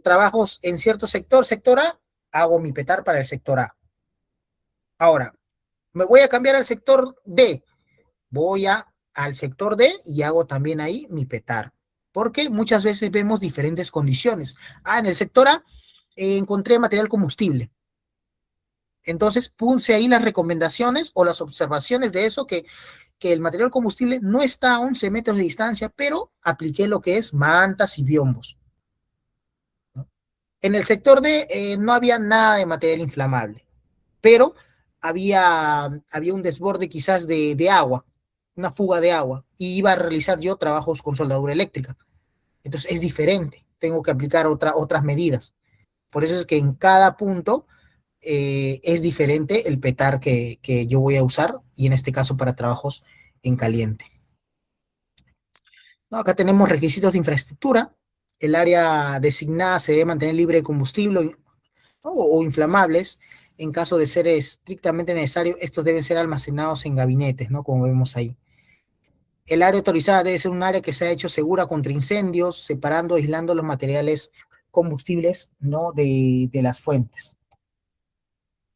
trabajos en cierto sector, sector A, hago mi petar para el sector A. Ahora, me voy a cambiar al sector D, al sector D y hago también ahí mi petar. Porque muchas veces vemos diferentes condiciones. En el sector A encontré material combustible. Entonces puse ahí las recomendaciones o las observaciones de eso, que el material combustible no está a 11 metros de distancia, pero apliqué lo que es mantas y biombos, ¿no? En el sector D no había nada de material inflamable, pero había un desborde quizás de agua, una fuga de agua, y iba a realizar yo trabajos con soldadura eléctrica. Entonces es diferente, tengo que aplicar otras medidas. Por eso es que en cada punto es diferente el petar que yo voy a usar, y en este caso para trabajos en caliente. ¿No? Acá tenemos requisitos de infraestructura. El área designada se debe mantener libre de combustible, ¿no? o inflamables. En caso de ser estrictamente necesario, estos deben ser almacenados en gabinetes, ¿no? Como vemos ahí. El área autorizada debe ser un área que se ha hecho segura contra incendios, separando, aislando los materiales combustibles, ¿no? de las fuentes,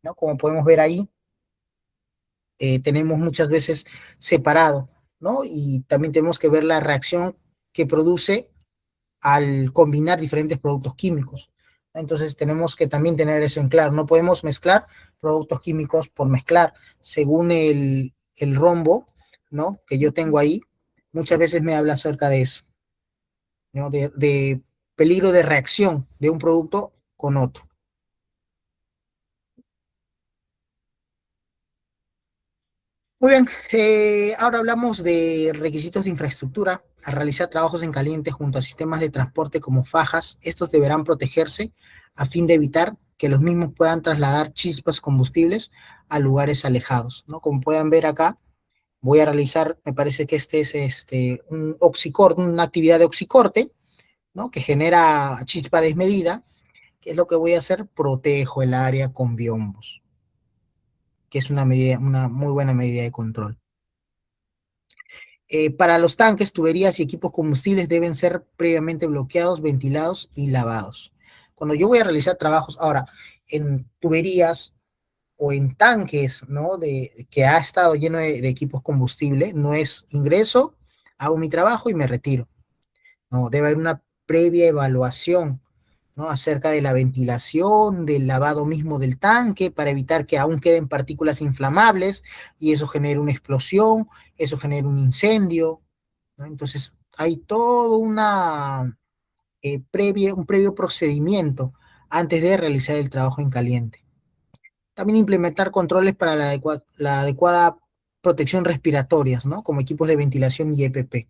¿no? Como podemos ver ahí, tenemos muchas veces separado, ¿no? Y también tenemos que ver la reacción que produce al combinar diferentes productos químicos. Entonces tenemos que también tener eso en claro. No podemos mezclar productos químicos por mezclar. Según el rombo, ¿no? que yo tengo ahí, muchas veces me habla acerca de eso, ¿no? de peligro de reacción de un producto con otro. Muy bien, ahora hablamos de requisitos de infraestructura. Al realizar trabajos en caliente junto a sistemas de transporte como fajas, estos deberán protegerse a fin de evitar que los mismos puedan trasladar chispas combustibles a lugares alejados, ¿no? Como pueden ver acá, voy a realizar, me parece que este es un oxicorte, una actividad de oxicorte, ¿no? Que genera chispa desmedida. ¿Qué es lo que voy a hacer? Protejo el área con biombos, que es una muy buena medida de control. Para los tanques, tuberías y equipos combustibles deben ser previamente bloqueados, ventilados y lavados. Cuando yo voy a realizar trabajos, ahora, en tuberías o en tanques, ¿no? Que ha estado lleno de equipos combustibles, no es ingreso, hago mi trabajo y me retiro. No, debe haber una previa evaluación, ¿no? Acerca de la ventilación, del lavado mismo del tanque, para evitar que aún queden partículas inflamables y eso genere una explosión, eso genere un incendio, ¿no? Entonces, hay todo un previo procedimiento antes de realizar el trabajo en caliente. También implementar controles para la adecuada protección respiratorias, ¿no? Como equipos de ventilación y EPP.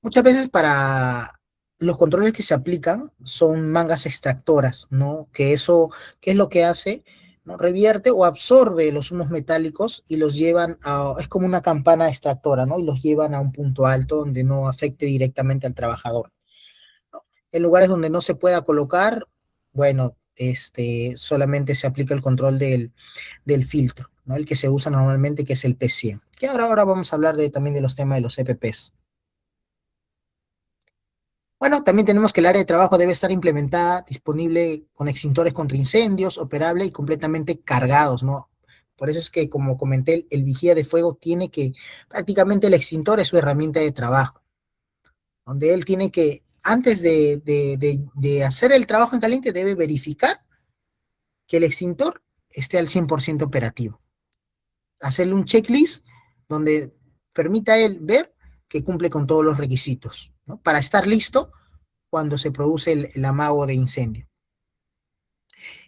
Muchas veces para los controles que se aplican son mangas extractoras, ¿no? Que eso, ¿qué es lo que hace? ¿No? Revierte o absorbe los humos metálicos y los llevan a, es como una campana extractora, ¿no? Y los llevan a un punto alto donde no afecte directamente al trabajador. En lugares donde no se pueda colocar, bueno, solamente se aplica el control del filtro, ¿no? El que se usa normalmente, que es el P100. Y ahora vamos a hablar también de los temas de los EPPs. Bueno, también tenemos que el área de trabajo debe estar implementada, disponible con extintores contra incendios, operable y completamente cargados, ¿no? Por eso es que, como comenté, el vigía de fuego tiene que, prácticamente el extintor es su herramienta de trabajo, donde él tiene que, antes de hacer el trabajo en caliente, debe verificar que el extintor esté al 100% operativo. Hacerle un checklist donde permita a él ver que cumple con todos los requisitos, ¿no? Para estar listo cuando se produce el amago de incendio.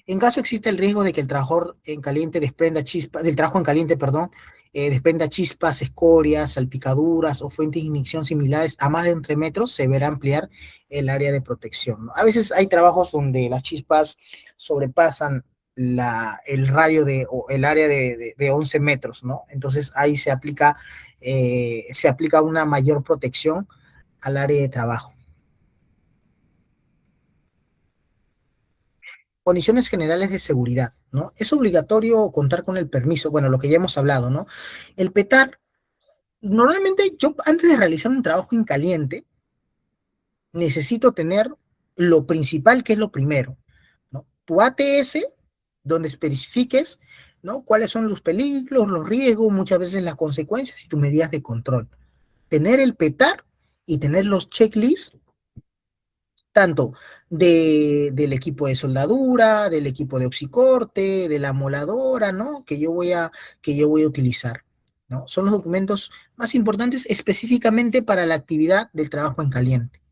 En caso existe el riesgo de que el trabajador en caliente desprenda chispas, del trabajo en caliente, perdón, desprenda chispas, escorias, salpicaduras o fuentes de ignición similares a más de 3 metros, se verá ampliar el área de protección, ¿no? A veces hay trabajos donde las chispas sobrepasan el radio o el área de 11 metros, ¿no? Entonces ahí se aplica una mayor protección al área de trabajo. Condiciones generales de seguridad, ¿no? Es obligatorio contar con el permiso, bueno, lo que ya hemos hablado, ¿no? El petar, normalmente yo antes de realizar un trabajo en caliente, necesito tener lo principal, que es lo primero, ¿no? Tu ATS, donde especifiques, ¿no? Cuáles son los peligros, los riesgos, muchas veces las consecuencias y tus medidas de control. Tener el petar y tener los checklists tanto del equipo de soldadura, del equipo de oxicorte, de la moladora, ¿no? Que yo voy a utilizar, ¿no? Son los documentos más importantes específicamente para la actividad del trabajo en caliente.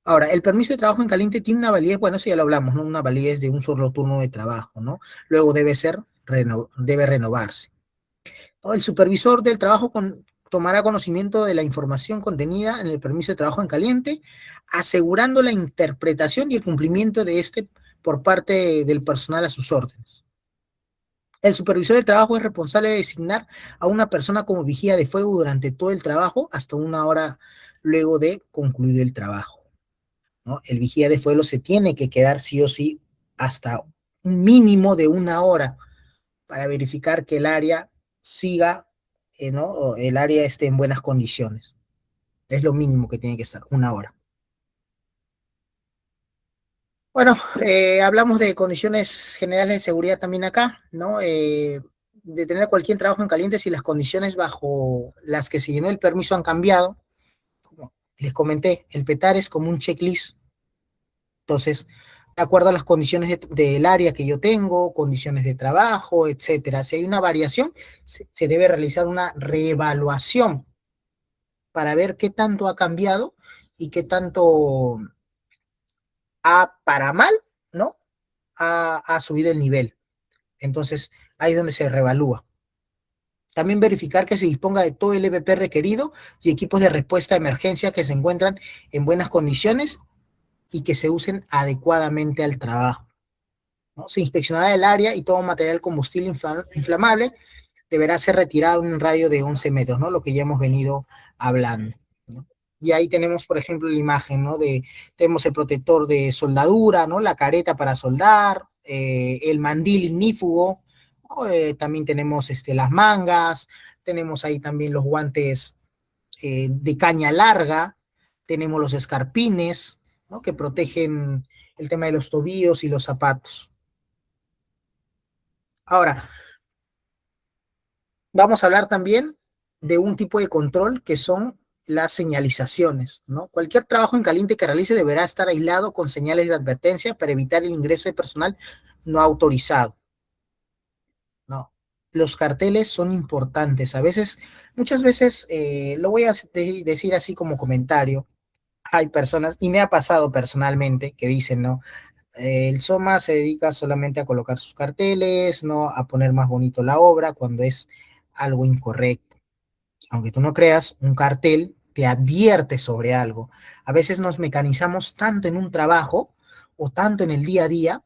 Ahora, el permiso de trabajo en caliente tiene una validez, bueno, eso ya lo hablamos, ¿no? Una validez de un solo turno de trabajo, ¿no? Luego debe renovarse, ¿no? El supervisor del trabajo tomará conocimiento de la información contenida en el permiso de trabajo en caliente, asegurando la interpretación y el cumplimiento de este por parte del personal a sus órdenes. El supervisor del trabajo es responsable de designar a una persona como vigía de fuego durante todo el trabajo hasta 1 hora luego de concluido el trabajo, ¿no? El vigía de fuego se tiene que quedar sí o sí hasta un mínimo de 1 hora para verificar que el área siga, ¿no? O el área esté en buenas condiciones. Es lo mínimo que tiene que estar, 1 hora. Bueno, hablamos de condiciones generales de seguridad también acá, ¿no? De tener cualquier trabajo en caliente si las condiciones bajo las que se llenó el permiso han cambiado. Como les comenté, el PETAR es como un checklist. Entonces, de acuerdo a las condiciones del área que yo tengo, condiciones de trabajo, etcétera. Si hay una variación, se debe realizar una reevaluación para ver qué tanto ha cambiado y qué tanto para mal, ¿no? Ha subido el nivel. Entonces, ahí es donde se reevalúa. También verificar que se disponga de todo el EPP requerido y equipos de respuesta a emergencia que se encuentran en buenas condiciones y que se usen adecuadamente al trabajo, ¿no? Se inspeccionará el área y todo material combustible inflamable deberá ser retirado en un radio de 11 metros, ¿no? Lo que ya hemos venido hablando, ¿no? Y ahí tenemos, por ejemplo, la imagen, ¿no? Tenemos el protector de soldadura, ¿no? La careta para soldar, el mandil ignífugo, ¿no? También tenemos las mangas, tenemos ahí también los guantes de caña larga, tenemos los escarpines, ¿no? Que protegen el tema de los tobillos y los zapatos. Ahora, vamos a hablar también de un tipo de control que son las señalizaciones, ¿no? Cualquier trabajo en caliente que realice deberá estar aislado con señales de advertencia para evitar el ingreso de personal no autorizado, ¿no? Los carteles son importantes. Muchas veces, lo voy a decir así como comentario, hay personas, y me ha pasado personalmente, que dicen, ¿no? El SOMA se dedica solamente a colocar sus carteles, ¿no? A poner más bonito la obra, cuando es algo incorrecto. Aunque tú no creas, un cartel te advierte sobre algo. A veces nos mecanizamos tanto en un trabajo o tanto en el día a día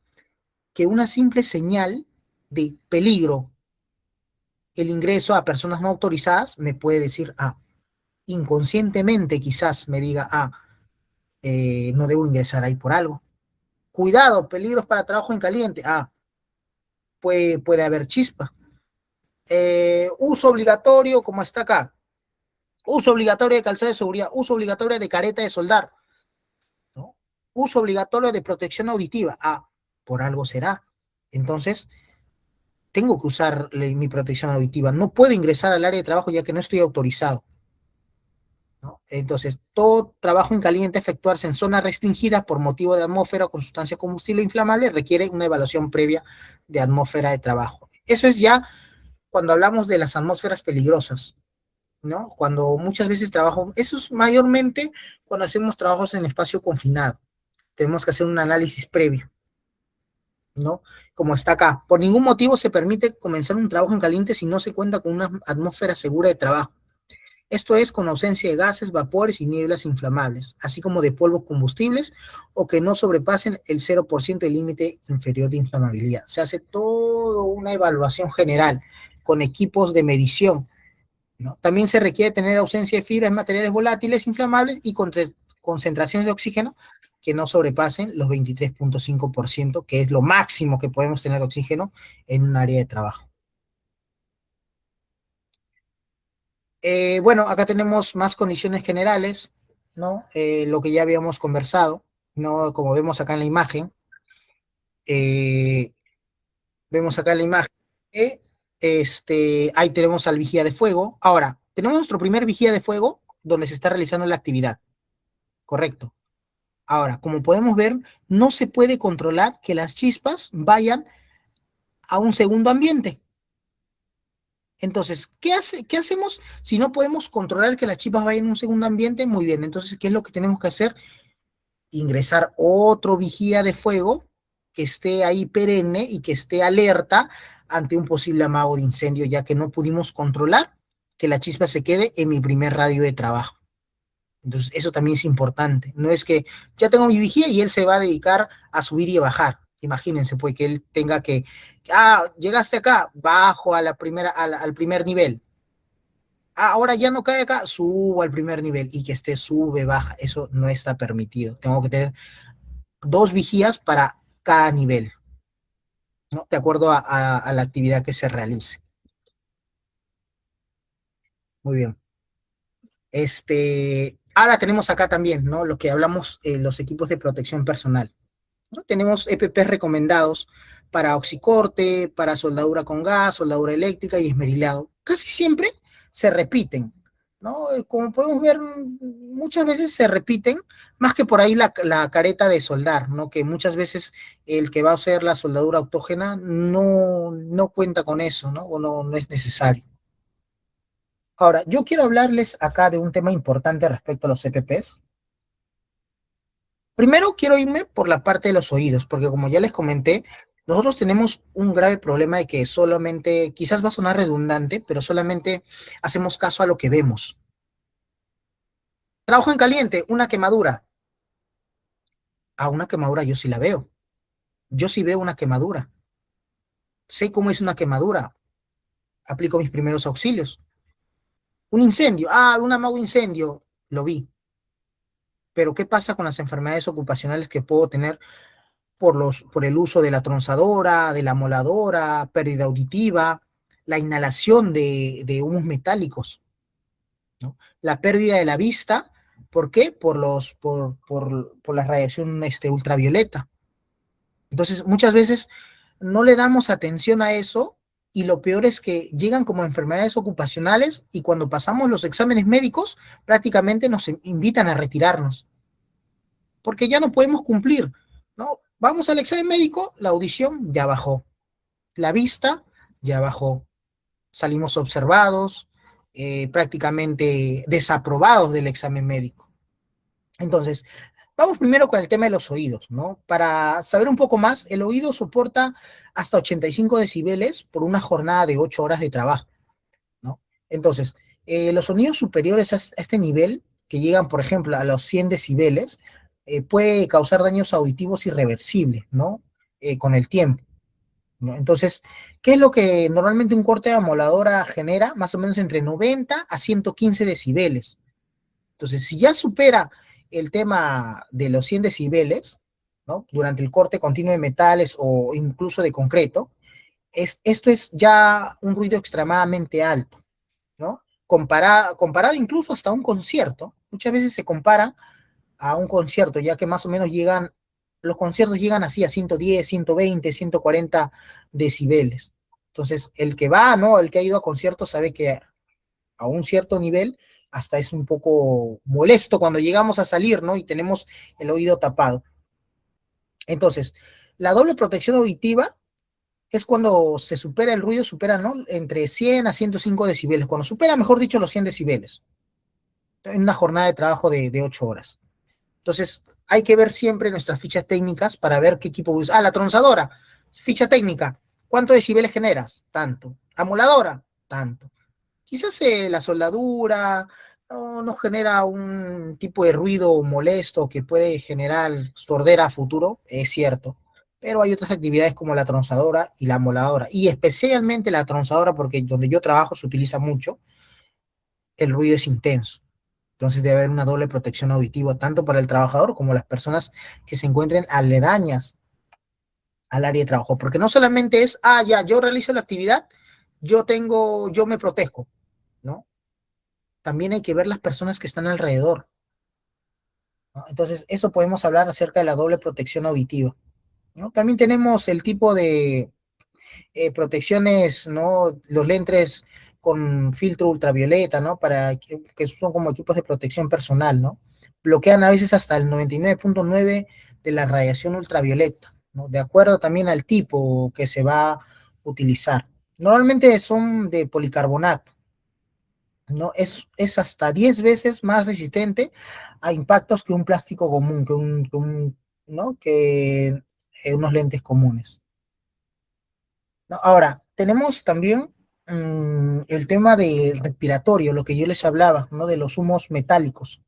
que una simple señal de peligro, el ingreso a personas no autorizadas, me puede decir, inconscientemente quizás me diga, no debo ingresar ahí por algo. Cuidado, peligros para trabajo en caliente. Puede haber chispa. Uso obligatorio, como está acá. Uso obligatorio de calzado de seguridad. Uso obligatorio de careta de soldar, ¿no? Uso obligatorio de protección auditiva. Por algo será. Entonces, tengo que usar mi protección auditiva. No puedo ingresar al área de trabajo ya que no estoy autorizado, ¿no? Entonces, todo trabajo en caliente efectuarse en zonas restringidas por motivo de atmósfera o con sustancia combustible inflamable requiere una evaluación previa de atmósfera de trabajo. Eso es ya cuando hablamos de las atmósferas peligrosas, ¿no? Cuando muchas veces trabajo, eso es mayormente cuando hacemos trabajos en espacio confinado. Tenemos que hacer un análisis previo, ¿no? Como está acá. Por ningún motivo se permite comenzar un trabajo en caliente si no se cuenta con una atmósfera segura de trabajo. Esto es con ausencia de gases, vapores y nieblas inflamables, así como de polvos combustibles o que no sobrepasen el 0% del límite inferior de inflamabilidad. Se hace toda una evaluación general con equipos de medición, ¿no? También se requiere tener ausencia de fibras, materiales volátiles, inflamables y concentraciones de oxígeno que no sobrepasen los 23.5%, que es lo máximo que podemos tener de oxígeno en un área de trabajo. Bueno, acá tenemos más condiciones generales, ¿no? Lo que ya habíamos conversado, ¿no? Como vemos acá en la imagen, eh, vemos acá en la imagen, ahí tenemos al vigía de fuego. Ahora, tenemos nuestro primer vigía de fuego donde se está realizando la actividad, correcto. Ahora, como podemos ver, no se puede controlar que las chispas vayan a un segundo ambiente. Entonces, ¿qué hacemos si no podemos controlar que las chispas vayan a un segundo ambiente? Muy bien, entonces, ¿qué es lo que tenemos que hacer? Ingresar otro vigía de fuego que esté ahí perenne y que esté alerta ante un posible amago de incendio, ya que no pudimos controlar que la chispa se quede en mi primer radio de trabajo. Entonces, eso también es importante. No es que ya tengo mi vigía y él se va a dedicar a subir y a bajar. Imagínense, pues, que él tenga que, llegaste acá, bajo a la primera, al primer nivel. Ahora ya no cae acá, subo al primer nivel y que esté sube, baja. Eso no está permitido. Tengo que tener 2 vigías para cada nivel, ¿no? De acuerdo a la actividad que se realice. Muy bien. Ahora tenemos acá también, ¿no? Lo que hablamos, los equipos de protección personal, ¿no? Tenemos EPPs recomendados para oxicorte, para soldadura con gas, soldadura eléctrica y esmerilado. Casi siempre se repiten, ¿no? Como podemos ver, muchas veces se repiten, más que por ahí la careta de soldar, ¿no? Que muchas veces el que va a hacer la soldadura autógena no cuenta con eso, ¿no? O no es necesario. Ahora, yo quiero hablarles acá de un tema importante respecto a los EPPs. Primero quiero irme por la parte de los oídos, porque como ya les comenté, nosotros tenemos un grave problema de que solamente, quizás va a sonar redundante, pero solamente hacemos caso a lo que vemos. Trabajo en caliente, una quemadura. Una quemadura yo sí la veo. Yo sí veo una quemadura. Sé cómo es una quemadura. Aplico mis primeros auxilios. Un incendio. Un amago incendio. Lo vi. Pero ¿qué pasa con las enfermedades ocupacionales que puedo tener por el uso de la tronzadora, de la moladora, pérdida auditiva, la inhalación de humos metálicos, ¿no? La pérdida de la vista? ¿Por qué? Por la radiación ultravioleta. Entonces, muchas veces no le damos atención a eso y lo peor es que llegan como enfermedades ocupacionales y cuando pasamos los exámenes médicos prácticamente nos invitan a retirarnos porque ya no podemos cumplir, ¿no? Vamos al examen médico, la audición ya bajó, la vista ya bajó, salimos observados, prácticamente desaprobados del examen médico. Entonces, vamos primero con el tema de los oídos, ¿no? Para saber un poco más, el oído soporta hasta 85 decibeles por una jornada de 8 horas de trabajo, ¿no? Entonces, los sonidos superiores a este nivel, que llegan, por ejemplo, a los 100 decibeles, puede causar daños auditivos irreversibles, ¿no? Con el tiempo, ¿no? Entonces, ¿qué es lo que normalmente un corte de amoladora genera? Más o menos entre 90 a 115 decibeles. Entonces, si ya supera el tema de los 100 decibeles, ¿no? Durante el corte continuo de metales o incluso de concreto, esto es ya un ruido extremadamente alto, ¿no? Comparado incluso hasta un concierto. Muchas veces se compara a un concierto, ya que más o menos los conciertos llegan así a 110, 120, 140 decibeles. Entonces, el que va, ¿no? El que ha ido a conciertos sabe que a un cierto nivel hasta es un poco molesto cuando llegamos a salir, ¿no? Y tenemos el oído tapado. Entonces, la doble protección auditiva es cuando se supera el ruido, supera, ¿no? Entre 100 a 105 decibeles, cuando supera, mejor dicho, los 100 decibeles, en una jornada de trabajo de 8 horas. Entonces, hay que ver siempre nuestras fichas técnicas para ver qué equipo usas. Ah, la tronzadora, ficha técnica, ¿cuántos decibeles generas? Tanto. Amoladora, tanto. Quizás la soldadura no genera un tipo de ruido molesto que puede generar sordera a futuro, es cierto, pero hay otras actividades como la tronzadora y la amoladora, y especialmente la tronzadora, porque donde yo trabajo se utiliza mucho, el ruido es intenso. Entonces debe haber una doble protección auditiva, tanto para el trabajador como las personas que se encuentren aledañas al área de trabajo, porque no solamente es, ya, yo realizo la actividad, yo me protejo, ¿no? También hay que ver las personas que están alrededor, ¿no? Entonces, eso podemos hablar acerca de la doble protección auditiva, ¿no? También tenemos el tipo de protecciones, ¿no? Los lentes con filtro ultravioleta, ¿no? Que son como equipos de protección personal, ¿no? Bloquean a veces hasta el 99.9 de la radiación ultravioleta, ¿no? De acuerdo también al tipo que se va a utilizar. Normalmente son de policarbonato, ¿no? Es hasta 10 veces más resistente a impactos que un plástico común, ¿no? Que unos lentes comunes, ¿no? Ahora, tenemos también el tema del respiratorio, lo que yo les hablaba, ¿no? De los humos metálicos,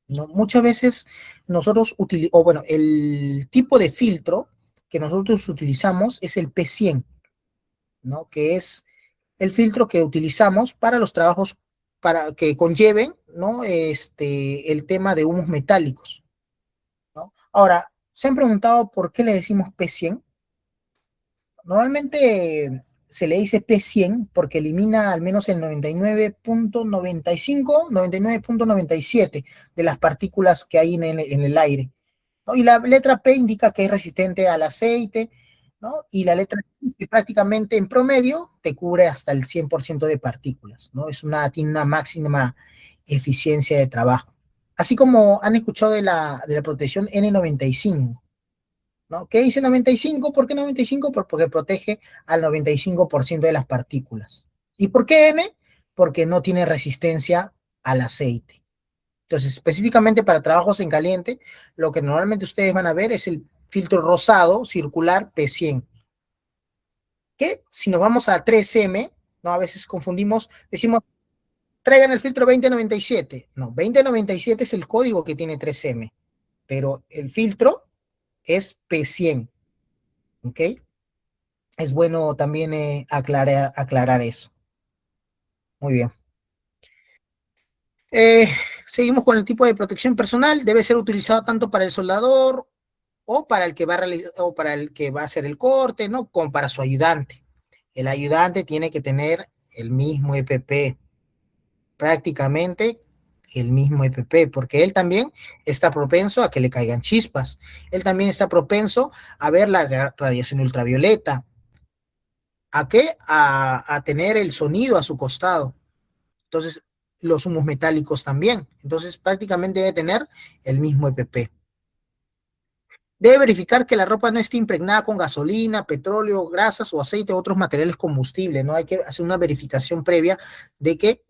¿no? Muchas veces nosotros utilizamos, o bueno, el tipo de filtro que nosotros utilizamos es el P100, ¿no? Que es el filtro que utilizamos para los trabajos para que conlleven, ¿no? El tema de humos metálicos, ¿no? Ahora, ¿se han preguntado por qué le decimos P100? Normalmente se le dice P100 porque elimina al menos el 99.95, 99.97 de las partículas que hay en el aire, ¿no? Y la letra P indica que es resistente al aceite, ¿no? Y la letra X, que prácticamente en promedio te cubre hasta el 100% de partículas, ¿no? Tiene una máxima eficiencia de trabajo. Así como han escuchado de la protección N95, ¿no? ¿Qué dice 95? ¿Por qué 95? Porque protege al 95% de las partículas. ¿Y por qué N? Porque no tiene resistencia al aceite. Entonces, específicamente para trabajos en caliente, lo que normalmente ustedes van a ver es el filtro rosado circular P100. Que si nos vamos a 3M, ¿no? A veces confundimos, decimos, traigan el filtro 2097. No, 2097 es el código que tiene 3M, pero el filtro es P100, ¿ok? Es bueno también aclarar eso. Muy bien. Eh, Seguimos con el tipo de protección personal. Debe ser utilizado tanto para el soldador o para el que va a o para el que va a hacer el corte, ¿no? Como para su ayudante. El ayudante tiene que tener el mismo EPP, prácticamente el mismo EPP, porque él también está propenso a que le caigan chispas. Él también está propenso a ver la radiación ultravioleta. ¿A qué? A tener el sonido a su costado. Entonces, los humos metálicos también. Entonces, prácticamente debe tener el mismo EPP. Debe verificar que la ropa no esté impregnada con gasolina, petróleo, grasas o aceite u otros materiales combustibles, ¿no? Hay que hacer una verificación previa de que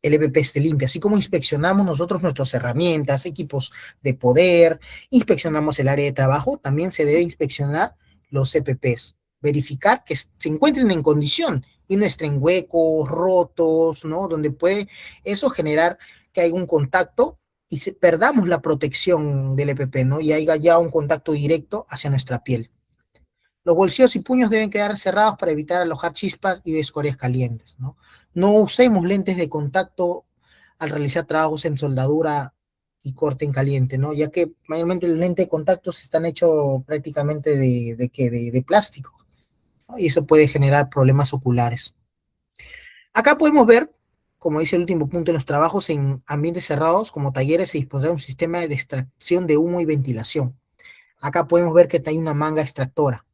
el EPP esté limpio, así como inspeccionamos nosotros nuestras herramientas, equipos de poder, inspeccionamos el área de trabajo, también se debe inspeccionar los EPPs, verificar que se encuentren en condición y no estén huecos, rotos, ¿no? Donde puede eso generar que haya un contacto y perdamos la protección del EPP, ¿no? Y haya ya un contacto directo hacia nuestra piel. Los bolsillos y puños deben quedar cerrados para evitar alojar chispas y escorias calientes, ¿no? No usemos lentes de contacto al realizar trabajos en soldadura y corte en caliente, ¿no? Ya que mayormente los lentes de contacto están hechos prácticamente de plástico, ¿no? Y eso puede generar problemas oculares. Acá podemos ver, como dice el último punto, en los trabajos en ambientes cerrados, como talleres, se dispondrá un sistema de extracción de humo y ventilación. Acá podemos ver que hay una manga extractora.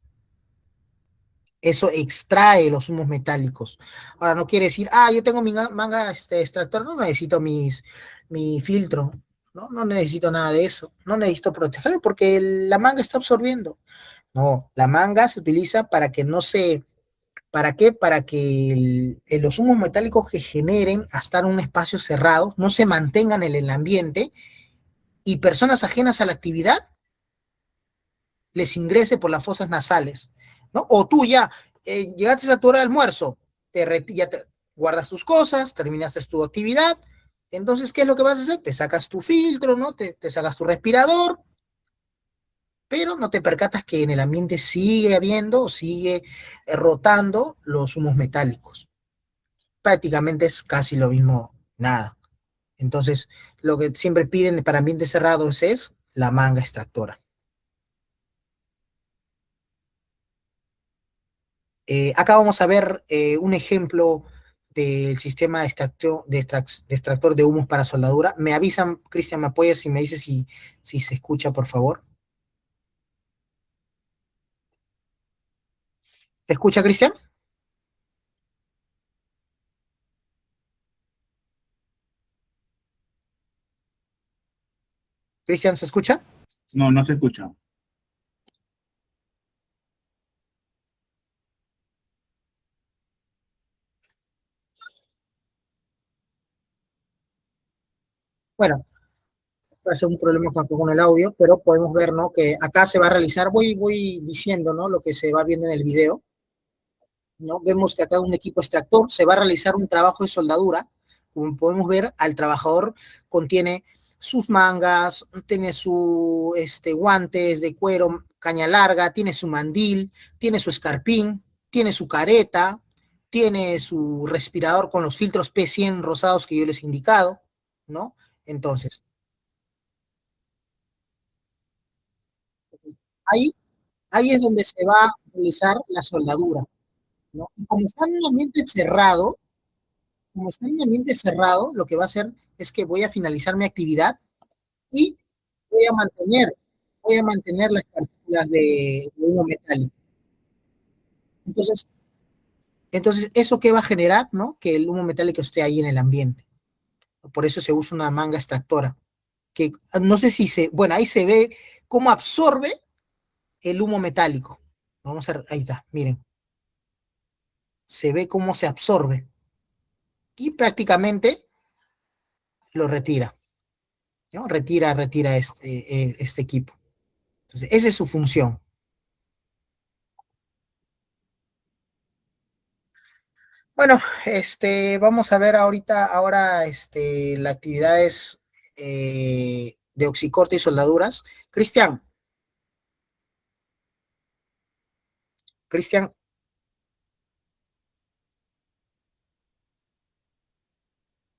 Eso extrae los humos metálicos. Ahora, no quiere decir, yo tengo mi manga extractor, no necesito mi filtro, ¿no? No necesito nada de eso, no necesito protegerlo porque la manga está absorbiendo. No, la manga se utiliza para que no se, ¿para qué? Para que los humos metálicos que generen hasta en un espacio cerrado no se mantengan en el ambiente y personas ajenas a la actividad les ingrese por las fosas nasales, ¿no? O tú ya llegaste a tu hora de almuerzo, ya te guardas tus cosas, terminaste tu actividad, entonces, ¿qué es lo que vas a hacer? Te sacas tu filtro, ¿no? Te sacas tu respirador, pero no te percatas que en el ambiente sigue habiendo, sigue rotando los humos metálicos. Prácticamente es casi lo mismo, nada. Entonces, lo que siempre piden para ambientes cerrados es la manga extractora. Acá vamos a ver un ejemplo del sistema de extractor de humos para soldadura. Me avisan, Cristian, me apoyas y me dice si se escucha, por favor. ¿Se escucha, Cristian? ¿Cristian se escucha? No, no se escucha. Bueno, parece un problema con el audio, pero podemos ver, ¿no? Que acá se va a realizar, voy diciendo, ¿no? Lo que se va viendo en el video, ¿no? Vemos que acá un equipo extractor se va a realizar un trabajo de soldadura. Como podemos ver, al trabajador contiene sus mangas, tiene su guantes de cuero, caña larga, tiene su mandil, tiene su escarpín, tiene su careta, tiene su respirador con los filtros P100 rosados que yo les he indicado, ¿no? Entonces, ahí, ahí es donde se va a realizar la soldadura, ¿no? Y como está en un ambiente cerrado, como está en un ambiente cerrado, lo que va a hacer es que voy a finalizar mi actividad y voy a mantener, voy a mantener las partículas de humo metálico. Entonces, entonces, ¿eso qué va a generar? ¿No? Que el humo metálico esté ahí en el ambiente. Por eso se usa una manga extractora. Que no sé si se, bueno, ahí se ve cómo absorbe el humo metálico. Vamos a ver, ahí está, miren, se ve cómo se absorbe y prácticamente lo retira, ¿no? Retira este equipo. Entonces, esa es su función. Bueno, vamos a ver ahora, la actividad es de oxicorte y soldaduras. Cristian, Cristian,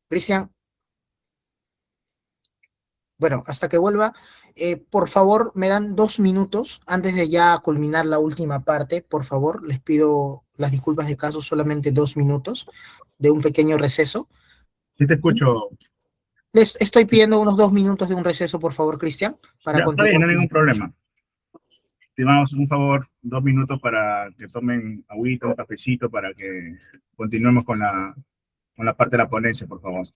Cristian, bueno, hasta que vuelva, por favor, me dan 2 minutos antes de ya culminar la última parte. Por favor, les pido las disculpas de caso, solamente 2 minutos de un pequeño receso. Sí te Y escucho. les estoy pidiendo unos 2 minutos de un receso, por favor, Cristian, para Ya, está bien, continuar. no hay ningún problema. Estimamos un favor, 2 minutos para que tomen agüita, un cafecito, para que continuemos con la parte de la ponencia, por favor.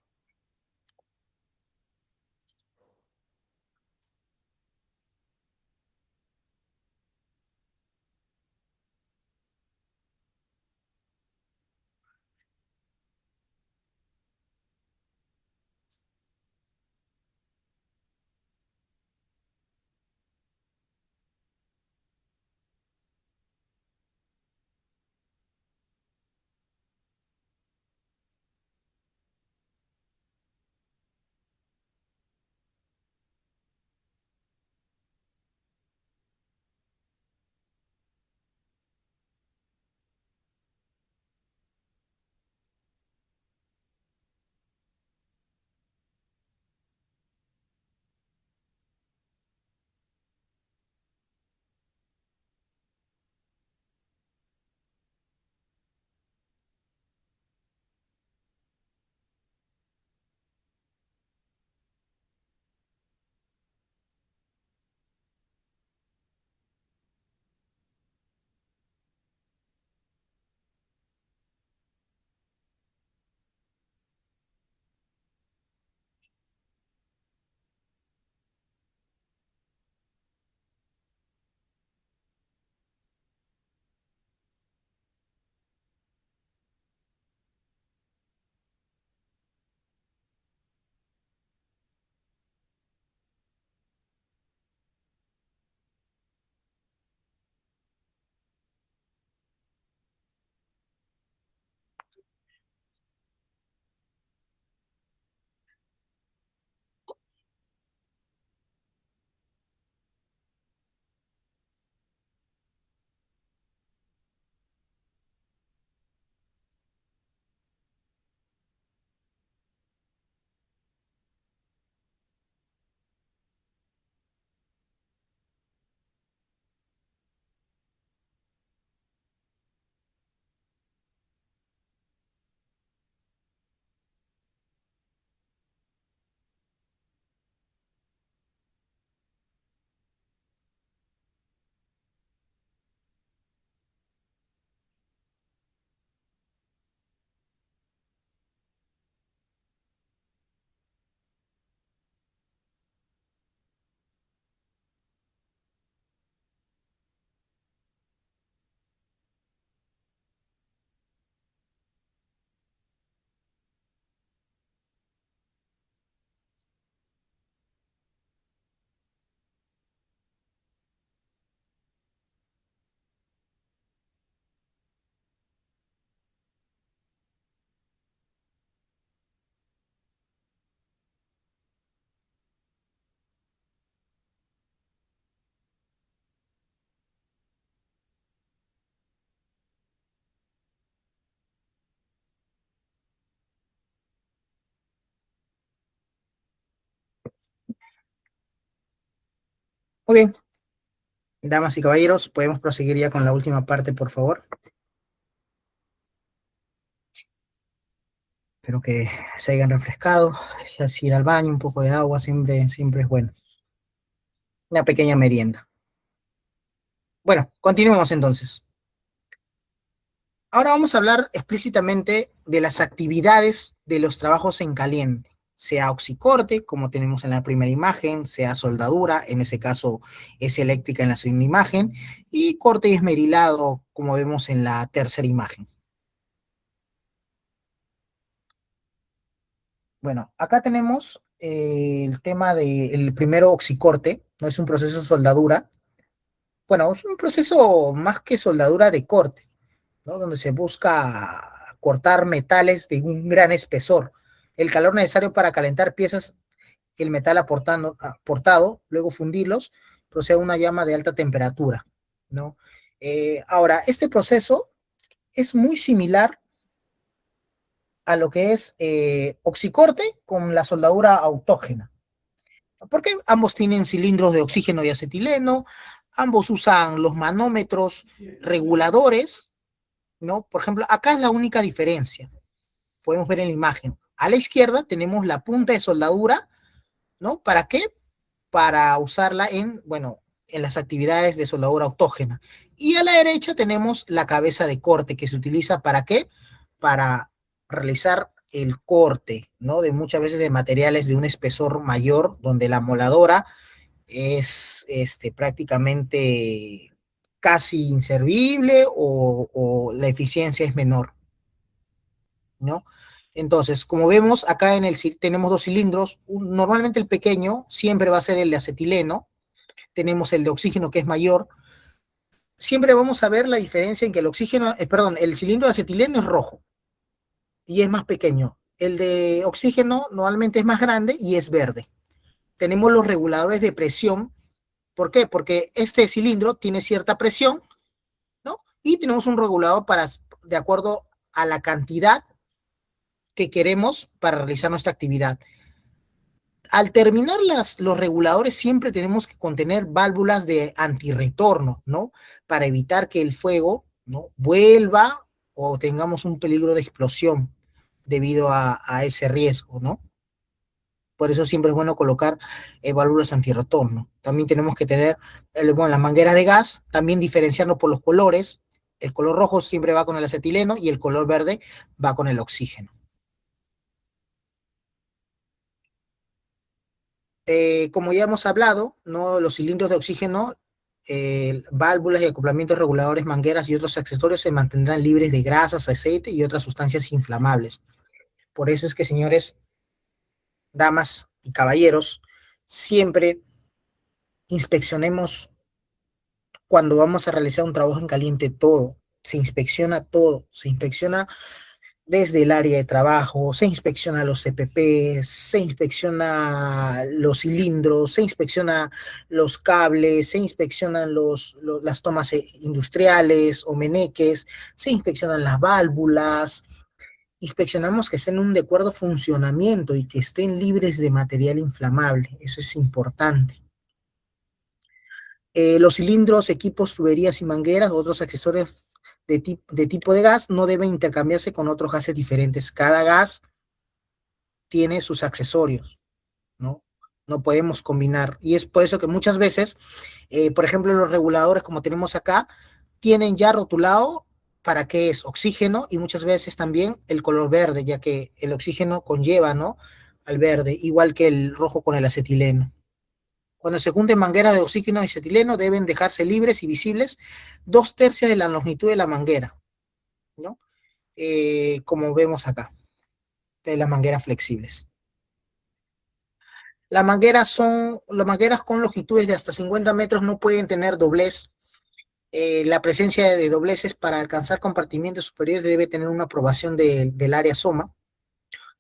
Muy bien, damas y caballeros, podemos proseguir ya con la última parte, por favor. Espero que se hayan refrescado, si ir al baño, un poco de agua, siempre es bueno. Una pequeña merienda. Bueno, continuemos entonces. Ahora vamos a hablar explícitamente de las actividades de los trabajos en caliente, sea oxicorte, como tenemos en la primera imagen, sea soldadura, en ese caso es eléctrica en la segunda imagen, y corte y esmerilado, como vemos en la tercera imagen. Bueno, acá tenemos el tema del primero oxicorte, no es un proceso de soldadura. Bueno, es un proceso más que soldadura de corte, ¿no? Donde se busca cortar metales de un gran espesor. El calor necesario para calentar piezas, el metal aportado, luego fundirlos, procede a una llama de alta temperatura, ¿no? Ahora, este proceso es muy similar a lo que es oxicorte con la soldadura autógena. Porque ambos tienen cilindros de oxígeno y acetileno, ambos usan los manómetros reguladores, ¿no? Por ejemplo, acá es la única diferencia. Podemos ver en la imagen. A la izquierda tenemos la punta de soldadura, ¿no? ¿Para qué? Para usarla bueno, en las actividades de soldadura autógena. Y a la derecha tenemos la cabeza de corte que se utiliza ¿para qué? Para realizar el corte, ¿no? De muchas veces de materiales de un espesor mayor, donde la moladora es prácticamente casi inservible o la eficiencia es menor, ¿no? Entonces, como vemos, acá tenemos dos cilindros. Normalmente el pequeño siempre va a ser el de acetileno. Tenemos el de oxígeno que es mayor. Siempre vamos a ver la diferencia en que el cilindro de acetileno es rojo y es más pequeño. El de oxígeno normalmente es más grande y es verde. Tenemos los reguladores de presión. ¿Por qué? Porque este cilindro tiene cierta presión, ¿no? Y tenemos un regulador de acuerdo a la cantidad que queremos para realizar nuestra actividad. Al terminar los reguladores siempre tenemos que contener válvulas de antirretorno, ¿no? Para evitar que el fuego, ¿no? Vuelva o tengamos un peligro de explosión debido a ese riesgo, ¿no? Por eso siempre es bueno colocar válvulas antirretorno. También tenemos que tener, bueno, las mangueras de gas, también diferenciarnos por los colores. El color rojo siempre va con el acetileno y el color verde va con el oxígeno. Como ya hemos hablado, ¿no? Los cilindros de oxígeno, válvulas y acoplamientos reguladores, mangueras y otros accesorios se mantendrán libres de grasas, aceite y otras sustancias inflamables. Por eso es que, señores, damas y caballeros, siempre inspeccionemos cuando vamos a realizar un trabajo en caliente todo, se inspecciona desde el área de trabajo, se inspecciona los CPP, se inspecciona los cilindros, se inspecciona los cables, se inspeccionan las tomas industriales o meneques, se inspeccionan las válvulas, inspeccionamos que estén en un adecuado funcionamiento y que estén libres de material inflamable, eso es importante. Los cilindros, equipos, tuberías y mangueras, otros accesorios de tipo de gas no deben intercambiarse con otros gases diferentes. Cada gas tiene sus accesorios, ¿no? No podemos combinar. Y es por eso que muchas veces, por ejemplo, los reguladores, como tenemos acá, tienen ya rotulado para qué es oxígeno y muchas veces también el color verde, ya que el oxígeno conlleva, ¿no? Al verde, igual que el rojo con el acetileno. Cuando se junten mangueras de oxígeno y acetileno, deben dejarse libres y visibles 2/3 de la longitud de la manguera, ¿no? Como vemos acá, de las mangueras flexibles. Las mangueras con longitudes de hasta 50 metros no pueden tener doblez. La presencia de dobleces para alcanzar compartimientos superiores debe tener una aprobación del área SOMA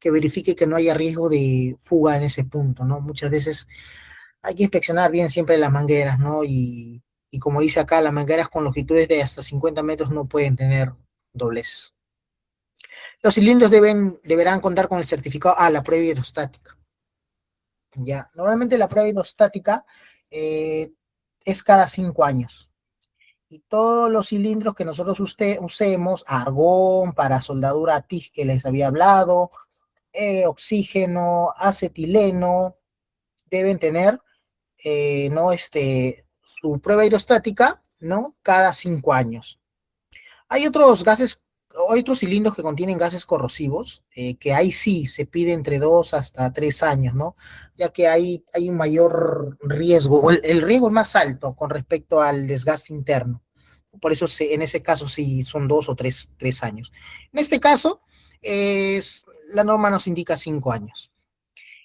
que verifique que no haya riesgo de fuga en ese punto, ¿no? Muchas veces hay que inspeccionar bien siempre las mangueras, ¿no? Y como dice acá, las mangueras con longitudes de hasta 50 metros no pueden tener dobleces. Los cilindros deberán contar con el certificado la prueba hidrostática. Ya, normalmente la prueba hidrostática es cada 5 años. Y todos los cilindros que nosotros usemos, argón para soldadura TIG que les había hablado, oxígeno, acetileno, deben tener ¿no? Su prueba hidrostática, ¿no? Cada 5 años. Hay otros gases, hay otros cilindros que contienen gases corrosivos, que ahí sí se pide entre 2 hasta 3 años, ¿no? Ya que hay un mayor riesgo, o el riesgo es más alto con respecto al desgaste interno. Por eso en ese caso sí son 2 o 3 años. En este caso, la norma nos indica 5 años.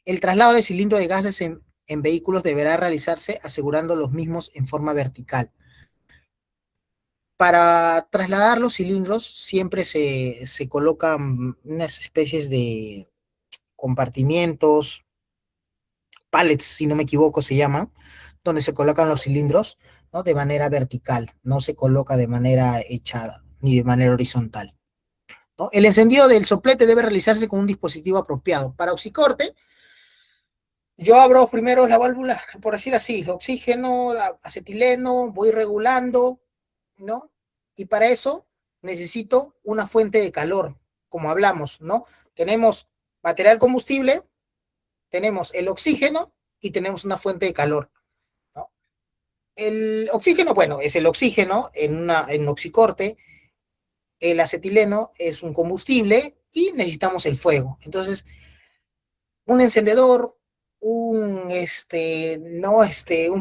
El traslado de cilindro de gases en vehículos deberá realizarse asegurando los mismos en forma vertical. Para trasladar los cilindros siempre se colocan unas especies de compartimientos, pallets, si no me equivoco, se llaman, donde se colocan los cilindros, ¿no? De manera vertical, no se coloca de manera echada ni de manera horizontal, ¿no? El encendido del soplete debe realizarse con un dispositivo apropiado. Para oxicorte, yo abro primero la válvula, por decir así, oxígeno, acetileno, voy regulando, ¿no? Y para eso necesito una fuente de calor, como hablamos, ¿no? Tenemos material combustible, tenemos el oxígeno y tenemos una fuente de calor, ¿no? El oxígeno, bueno, es el oxígeno en oxicorte, el acetileno es un combustible y necesitamos el fuego. Entonces, un encendedor, un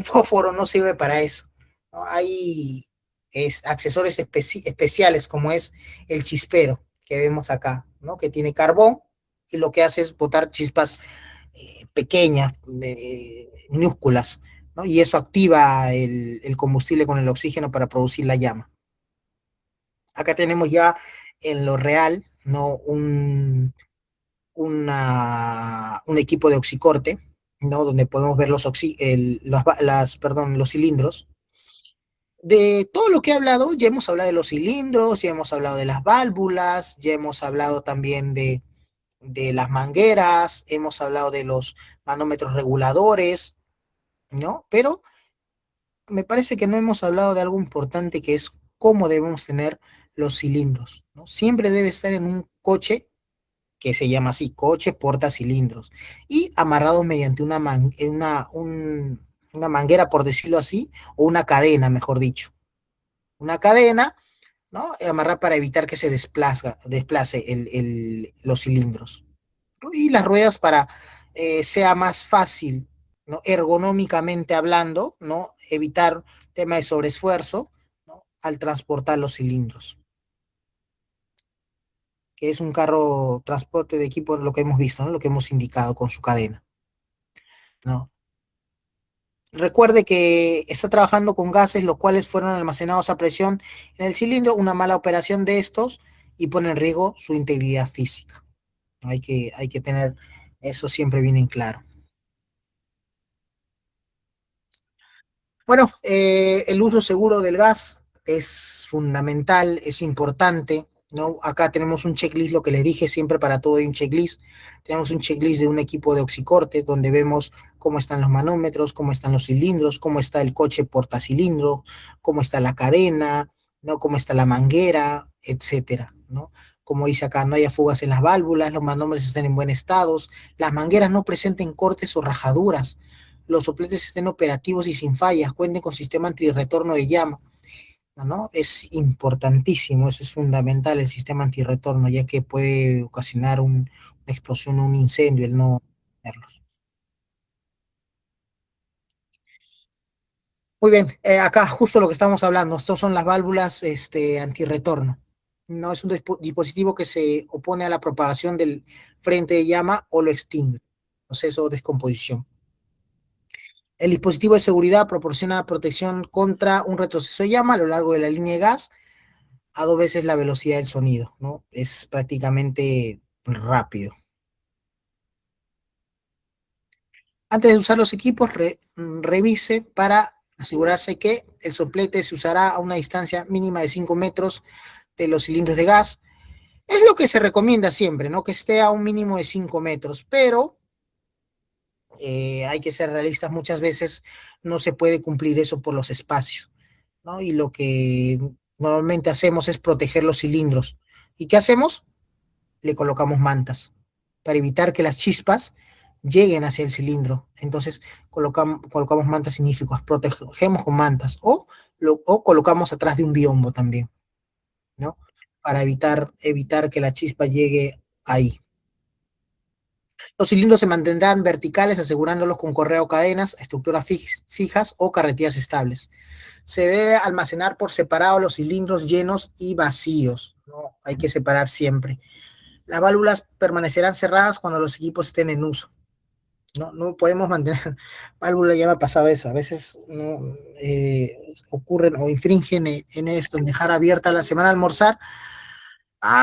fósforo no sirve para eso, ¿no? Hay accesorios especiales como es el chispero que vemos acá, ¿no? Que tiene carbón y lo que hace es botar chispas pequeñas, minúsculas, ¿no? Y eso activa el combustible con el oxígeno para producir la llama. Acá tenemos ya en lo real, ¿no? Un equipo de oxicorte, ¿no? Donde podemos ver los cilindros. De todo lo que he hablado, ya hemos hablado de los cilindros, ya hemos hablado de las válvulas, ya hemos hablado también de las mangueras, hemos hablado de los manómetros reguladores, ¿no? Pero me parece que no hemos hablado de algo importante que es cómo debemos tener los cilindros, ¿no? Siempre debe estar en un coche que se llama así, coche portacilindros, y amarrados mediante una manguera, por decirlo así, o una cadena, mejor dicho. Una cadena, ¿no? Amarrar para evitar que se desplace los cilindros, ¿no? Y las ruedas para sea más fácil, ¿no? Ergonómicamente hablando, ¿no? Evitar tema de sobreesfuerzo, ¿no? Al transportar los cilindros, que es un carro transporte de equipo, lo que hemos visto, ¿no? Lo que hemos indicado con su cadena, ¿no? Recuerde que está trabajando con gases los cuales fueron almacenados a presión en el cilindro. Una mala operación de estos y pone en riesgo su integridad física. Hay que tener eso siempre bien en claro. Bueno, el uso seguro del gas es fundamental, es importante, ¿no? Acá tenemos un checklist, lo que les dije, siempre para todo hay un checklist. Tenemos un checklist de un equipo de oxicorte donde vemos cómo están los manómetros, cómo están los cilindros, cómo está el coche portacilindro, cómo está la cadena, ¿no? Cómo está la manguera, etcétera, ¿no? Como dice acá, no haya fugas en las válvulas, los manómetros estén en buen estado, las mangueras no presenten cortes o rajaduras, los sopletes estén operativos y sin fallas, cuenten con sistema antirretorno de llama, ¿no? Es importantísimo, eso es fundamental, el sistema antirretorno, ya que puede ocasionar una explosión o un incendio el no tenerlos. Muy bien, acá justo lo que estamos hablando, estos son las válvulas antirretorno. No es un dispositivo que se opone a la propagación del frente de llama o lo extingue, proceso de descomposición. El dispositivo de seguridad proporciona protección contra un retroceso de llama a lo largo de la línea de gas a 2 veces la velocidad del sonido, ¿no? Es prácticamente rápido. Antes de usar los equipos, revise para asegurarse que el soplete se usará a una distancia mínima de 5 metros de los cilindros de gas. Es lo que se recomienda siempre, ¿no? Que esté a un mínimo de 5 metros, pero Hay que ser realistas, muchas veces no se puede cumplir eso por los espacios, ¿no? Y lo que normalmente hacemos es proteger los cilindros. ¿Y qué hacemos? Le colocamos mantas para evitar que las chispas lleguen hacia el cilindro. Entonces colocamos mantas ignífugas, protegemos con mantas o colocamos atrás de un biombo también, ¿no? Para evitar que la chispa llegue ahí. Los cilindros se mantendrán verticales, asegurándolos con correa o cadenas, estructuras fijas o carretillas estables. Se debe almacenar por separado los cilindros llenos y vacíos, ¿no? Hay que separar siempre. Las válvulas permanecerán cerradas cuando los equipos estén en uso. No podemos mantener válvulas, ya me ha pasado eso. A veces no, ocurren o infringen en esto, en dejar abierta la semana de almorzar.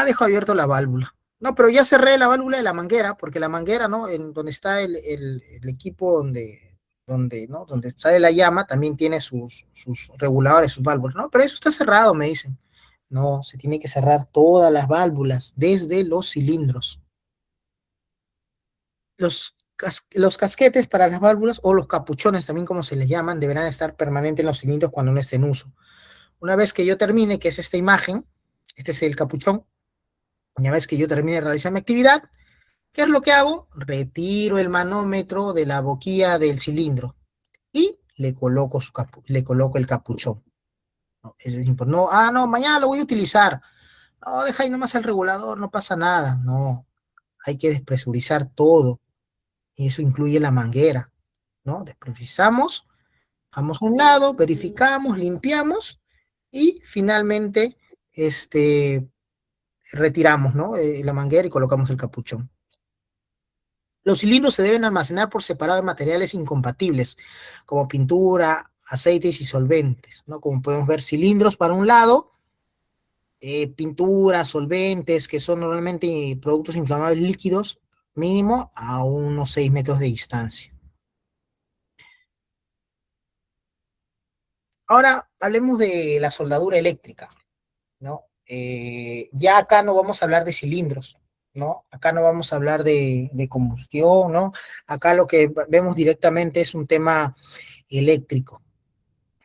Dejo abierto la válvula. No, pero ya cerré la válvula de la manguera, porque la manguera, ¿no? En donde está el equipo ¿no? Donde sale la llama, también tiene sus reguladores, sus válvulas, ¿no? Pero eso está cerrado, me dicen. No, se tiene que cerrar todas las válvulas, desde los cilindros. Los casquetes para las válvulas, o los capuchones, también como se les llaman, deberán estar permanentes en los cilindros cuando no estén en uso. Una vez que yo termine, que es esta imagen, este es el capuchón, una vez que yo termine de realizar mi actividad, ¿qué es lo que hago? Retiro el manómetro de la boquilla del cilindro y le coloco el capuchón. No, no, mañana lo voy a utilizar. No, deja ahí nomás el regulador, no pasa nada. No, hay que despresurizar todo. Y eso incluye la manguera, ¿no? Despresurizamos, vamos a un lado, verificamos, limpiamos y finalmente retiramos, ¿no? La manguera y colocamos el capuchón. Los cilindros se deben almacenar por separado de materiales incompatibles, como pintura, aceites y solventes, ¿no? Como podemos ver, cilindros para un lado, pintura, solventes, que son normalmente productos inflamables líquidos, mínimo a unos 6 metros de distancia. Ahora hablemos de la soldadura eléctrica, ¿no? Ya acá no vamos a hablar de cilindros, ¿no? Acá no vamos a hablar de combustión, ¿no? Acá lo que vemos directamente es un tema eléctrico,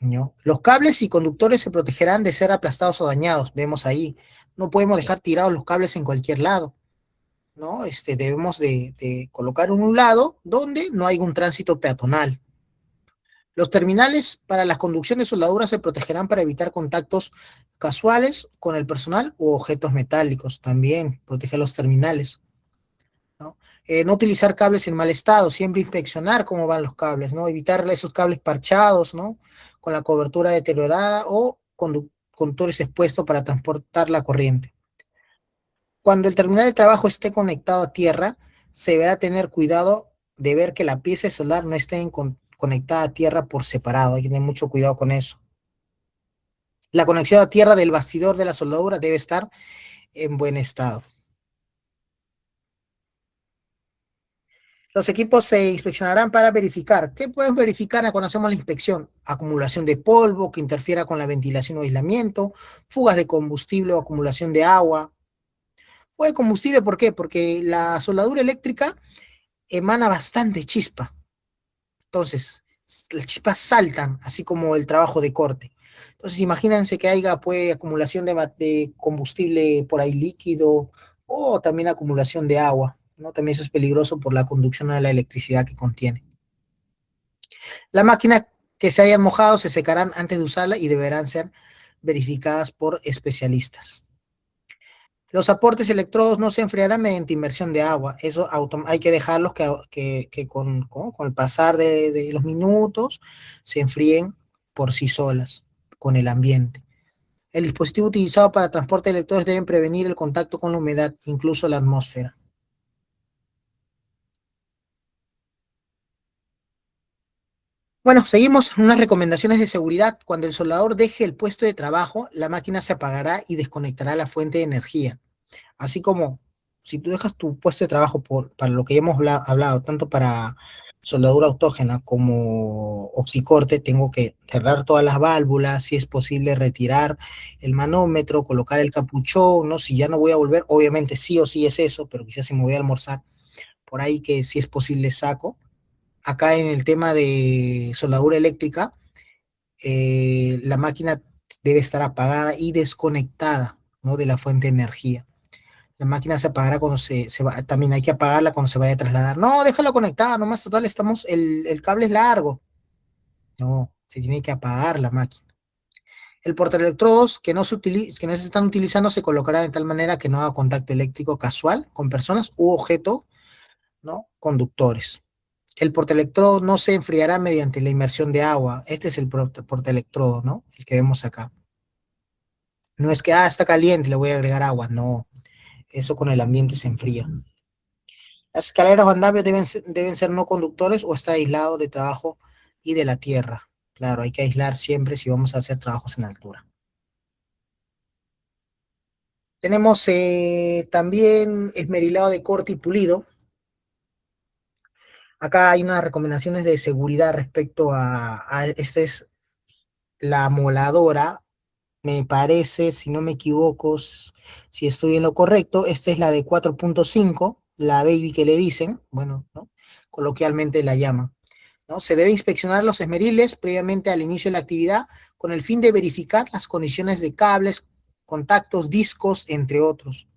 ¿no? Los cables y conductores se protegerán de ser aplastados o dañados, vemos ahí. No podemos dejar tirados los cables en cualquier lado, ¿no? Debemos de colocar en un lado donde no hay un tránsito peatonal. Los terminales para la conducción de soldaduras se protegerán para evitar contactos casuales con el personal u objetos metálicos. También proteger los terminales, ¿no? No utilizar cables en mal estado, siempre inspeccionar cómo van los cables, ¿no? Evitar esos cables parchados, ¿no? Con la cobertura deteriorada o conductores expuestos para transportar la corriente. Cuando el terminal de trabajo esté conectado a tierra, se deberá tener cuidado de ver que la pieza de soldar no esté conectada a tierra por separado. Hay que tener mucho cuidado con eso. La conexión a tierra del bastidor de la soldadura debe estar en buen estado. Los equipos se inspeccionarán para verificar. ¿Qué pueden verificar cuando hacemos la inspección? Acumulación de polvo que interfiera con la ventilación o aislamiento, fugas de combustible o acumulación de agua. Fuga de combustible, ¿por qué? Porque la soldadura eléctrica emana bastante chispa. Entonces, las chispas saltan, así como el trabajo de corte. Entonces, imagínense que haya acumulación de combustible por ahí líquido o también acumulación de agua, ¿no? También eso es peligroso por la conducción de la electricidad que contiene. La máquina que se hayan mojado se secarán antes de usarla y deberán ser verificadas por especialistas. Los aportes electrodos no se enfriarán mediante inmersión de agua. Eso hay que dejarlos que con el pasar de los minutos se enfríen por sí solas con el ambiente. El dispositivo utilizado para transporte de electrodos deben prevenir el contacto con la humedad, incluso la atmósfera. Bueno, seguimos unas recomendaciones de seguridad. Cuando el soldador deje el puesto de trabajo, la máquina se apagará y desconectará la fuente de energía. Así como si tú dejas tu puesto de trabajo para lo que ya hemos hablado, tanto para soldadura autógena como oxicorte, tengo que cerrar todas las válvulas, si es posible retirar el manómetro, colocar el capuchón, ¿no? Si ya no voy a volver, obviamente sí o sí es eso, pero quizás si me voy a almorzar, por ahí que si es posible saco. acá en el tema de soldadura eléctrica, la máquina debe estar apagada y desconectada, ¿no? De la fuente de energía. La máquina se apagará cuando se va, también hay que apagarla cuando se vaya a trasladar. No, déjala conectada, nomás total, el cable es largo. No, se tiene que apagar la máquina. El portaelectrodos que no se están utilizando se colocará de tal manera que no haga contacto eléctrico casual con personas u objetos, ¿no? Conductores. El portaelectrodo no se enfriará mediante la inmersión de agua. Este es el portaelectrodo, ¿no? El que vemos acá. No es que, está caliente, le voy a agregar agua. No, eso con el ambiente se enfría. Las escaleras o andamios deben ser no conductores o estar aislados de trabajo y de la tierra. Claro, hay que aislar siempre si vamos a hacer trabajos en altura. Tenemos también esmerilado de corte y pulido. Acá hay unas recomendaciones de seguridad respecto esta es la moladora, me parece, si no me equivoco, si estoy en lo correcto, esta es la de 4.5, la baby que le dicen, bueno, ¿no? Coloquialmente la llaman, ¿no? Se debe inspeccionar los esmeriles previamente al inicio de la actividad con el fin de verificar las condiciones de cables, contactos, discos, entre otros.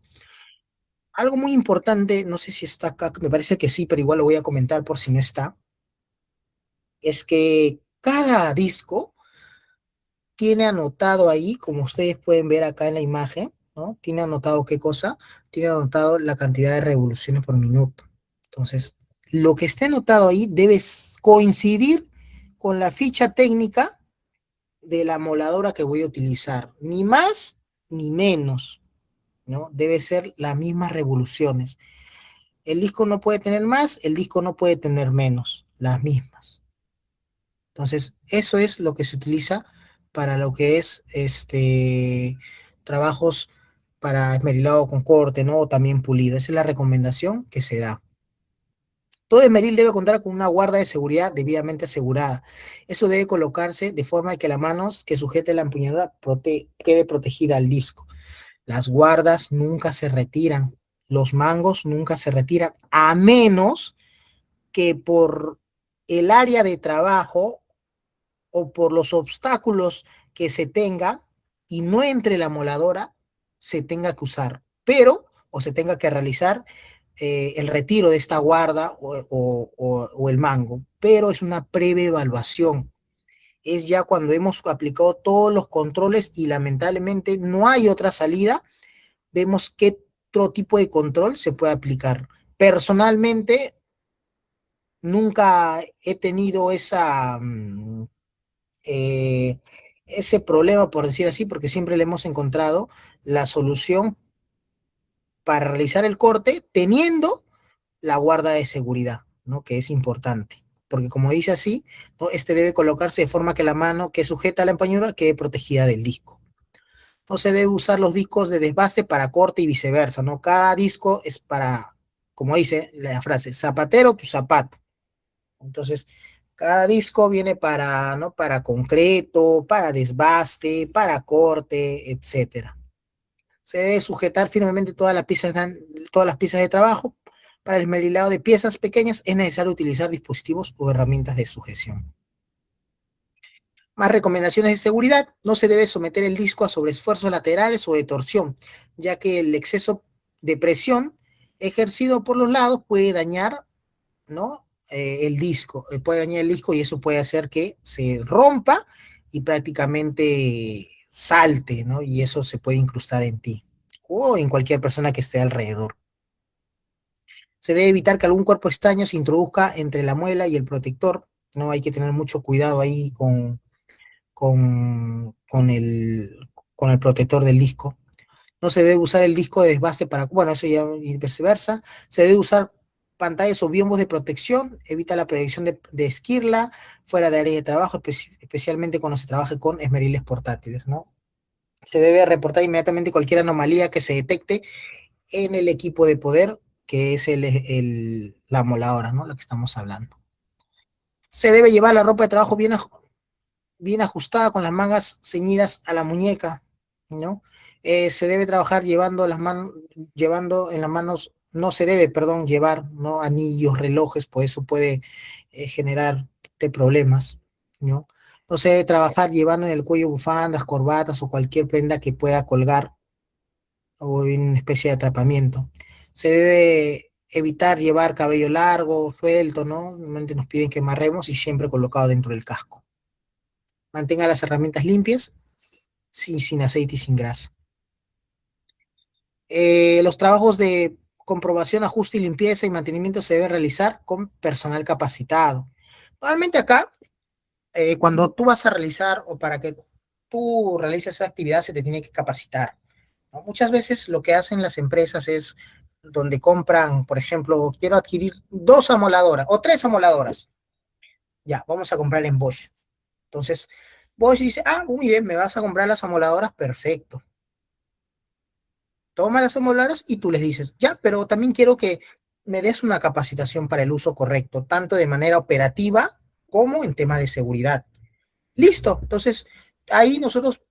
Algo muy importante, no sé si está acá, me parece que sí, pero igual lo voy a comentar por si no está, es que cada disco tiene anotado ahí, como ustedes pueden ver acá en la imagen, ¿no? Tiene anotado qué cosa, tiene anotado la cantidad de revoluciones por minuto. Entonces, lo que esté anotado ahí debe coincidir con la ficha técnica de la moladora que voy a utilizar, ni más ni menos, ¿no? Debe ser las mismas revoluciones. El disco no puede tener más, el disco no puede tener menos, las mismas. Entonces, eso es lo que se utiliza para lo que es trabajos para esmerilado con corte, ¿no? O también pulido. Esa es la recomendación que se da. Todo esmeril debe contar con una guarda de seguridad debidamente asegurada. Eso debe colocarse de forma que la mano que sujete la empuñadura quede protegida al disco. Las guardas nunca se retiran, los mangos nunca se retiran, a menos que por el área de trabajo o por los obstáculos que se tenga y no entre la moladora, se tenga que usar, pero o se tenga que realizar el retiro de esta guarda o el mango, pero es una breve evaluación. Es ya cuando hemos aplicado todos los controles y lamentablemente no hay otra salida, vemos qué otro tipo de control se puede aplicar. Personalmente, nunca he tenido eh, ese problema, por decir así, porque siempre le hemos encontrado la solución para realizar el corte teniendo la guarda de seguridad, ¿no? Que es importante. Porque como dice así, ¿no? Este debe colocarse de forma que la mano que sujeta la empuñadura quede protegida del disco. No se debe usar los discos de desbaste para corte y viceversa, ¿no? Cada disco es para, como dice la frase, zapatero tu zapato. Entonces, cada disco viene para, ¿no? Para concreto, para desbaste, para corte, etcétera. Se debe sujetar firmemente todas las piezas de trabajo. Para el esmerilado de piezas pequeñas es necesario utilizar dispositivos o herramientas de sujeción. Más recomendaciones de seguridad. No se debe someter el disco a sobreesfuerzos laterales o de torsión, ya que el exceso de presión ejercido por los lados puede dañar, ¿no? El disco, puede dañar el disco y eso puede hacer que se rompa y prácticamente salte, ¿no? Y eso se puede incrustar en ti o en cualquier persona que esté alrededor. Se debe evitar que algún cuerpo extraño se introduzca entre la muela y el protector, ¿no? Hay que tener mucho cuidado ahí con el protector del disco. No se debe usar el disco de desbaste para, bueno, eso ya y viceversa. Se debe usar pantallas o biombos de protección, evita la proyección de esquirla fuera de área de trabajo, especialmente cuando se trabaje con esmeriles portátiles, ¿no? Se debe reportar inmediatamente cualquier anomalía que se detecte en el equipo de poder, que es la moladora, ¿no? Lo que estamos hablando. Se debe llevar la ropa de trabajo bien ajustada con las mangas ceñidas a la muñeca, ¿no? Se debe trabajar llevando en las manos, no se debe, perdón, llevar, ¿no? Anillos, relojes, pues eso puede generarte problemas, ¿no? No se debe trabajar llevando en el cuello bufandas, corbatas o cualquier prenda que pueda colgar o en una especie de atrapamiento. Se debe evitar llevar cabello largo, suelto, ¿no? Normalmente nos piden que amarremos y siempre colocado dentro del casco. Mantenga las herramientas limpias, sin aceite y sin grasa. Los trabajos de comprobación, ajuste y limpieza y mantenimiento se deben realizar con personal capacitado. Normalmente acá, cuando tú vas a realizar o para que tú realices esa actividad, se te tiene que capacitar, ¿no? Muchas veces lo que hacen las empresas es donde compran, por ejemplo, quiero adquirir 2 amoladoras o 3 amoladoras. Ya, vamos a comprar en Bosch. Entonces, Bosch dice, ah, muy bien, me vas a comprar las amoladoras, perfecto. Toma las amoladoras y tú les dices, ya, pero también quiero que me des una capacitación para el uso correcto, tanto de manera operativa como en tema de seguridad. Listo, entonces ahí nosotros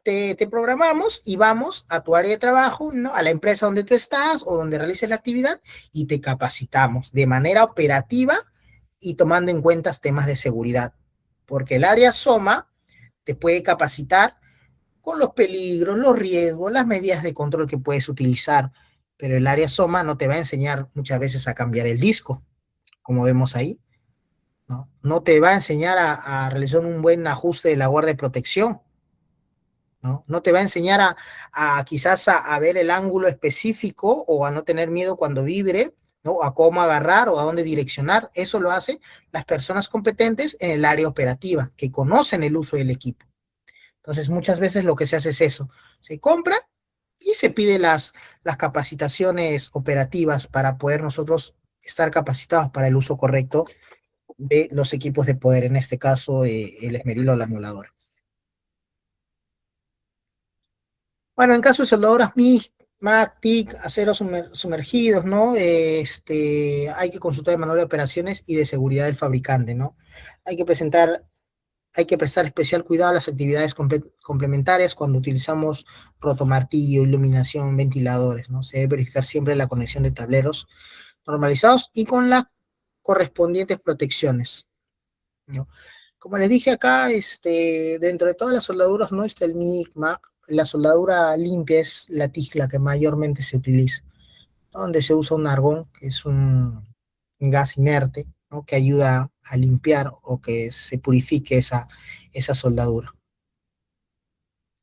te programamos y vamos a tu área de trabajo, ¿no? A la empresa donde tú estás o donde realices la actividad y te capacitamos de manera operativa y tomando en cuenta temas de seguridad, porque el área SOMA te puede capacitar con los peligros, los riesgos, las medidas de control que puedes utilizar, pero el área SOMA no te va a enseñar muchas veces a cambiar el disco, como vemos ahí, ¿no? No te va a enseñar a realizar un buen ajuste de la guardia de protección, ¿no? No te va a enseñar a quizás a ver el ángulo específico o a no tener miedo cuando vibre, ¿no? A cómo agarrar o a dónde direccionar. Eso lo hacen las personas competentes en el área operativa, que conocen el uso del equipo. Entonces, muchas veces lo que se hace es eso. Se compra y se pide las capacitaciones operativas para poder nosotros estar capacitados para el uso correcto de los equipos de poder, en este caso el esmeril o la emuladora. Bueno, en caso de soldadoras MIG, MAC, TIC, aceros sumergidos, ¿no? Hay que consultar el manual de operaciones y de seguridad del fabricante, ¿no? Hay que presentar, hay que prestar especial cuidado a las actividades complementarias cuando utilizamos rotomartillo, iluminación, ventiladores, ¿no? Se debe verificar siempre la conexión de tableros normalizados y con las correspondientes protecciones, ¿no? Como les dije acá, dentro de todas las soldaduras no está el MIG, MAC. La soldadura limpia es la tijla que mayormente se utiliza, ¿no? Donde se usa un argón, que es un gas inerte, ¿no? Que ayuda a limpiar o que se purifique esa soldadura.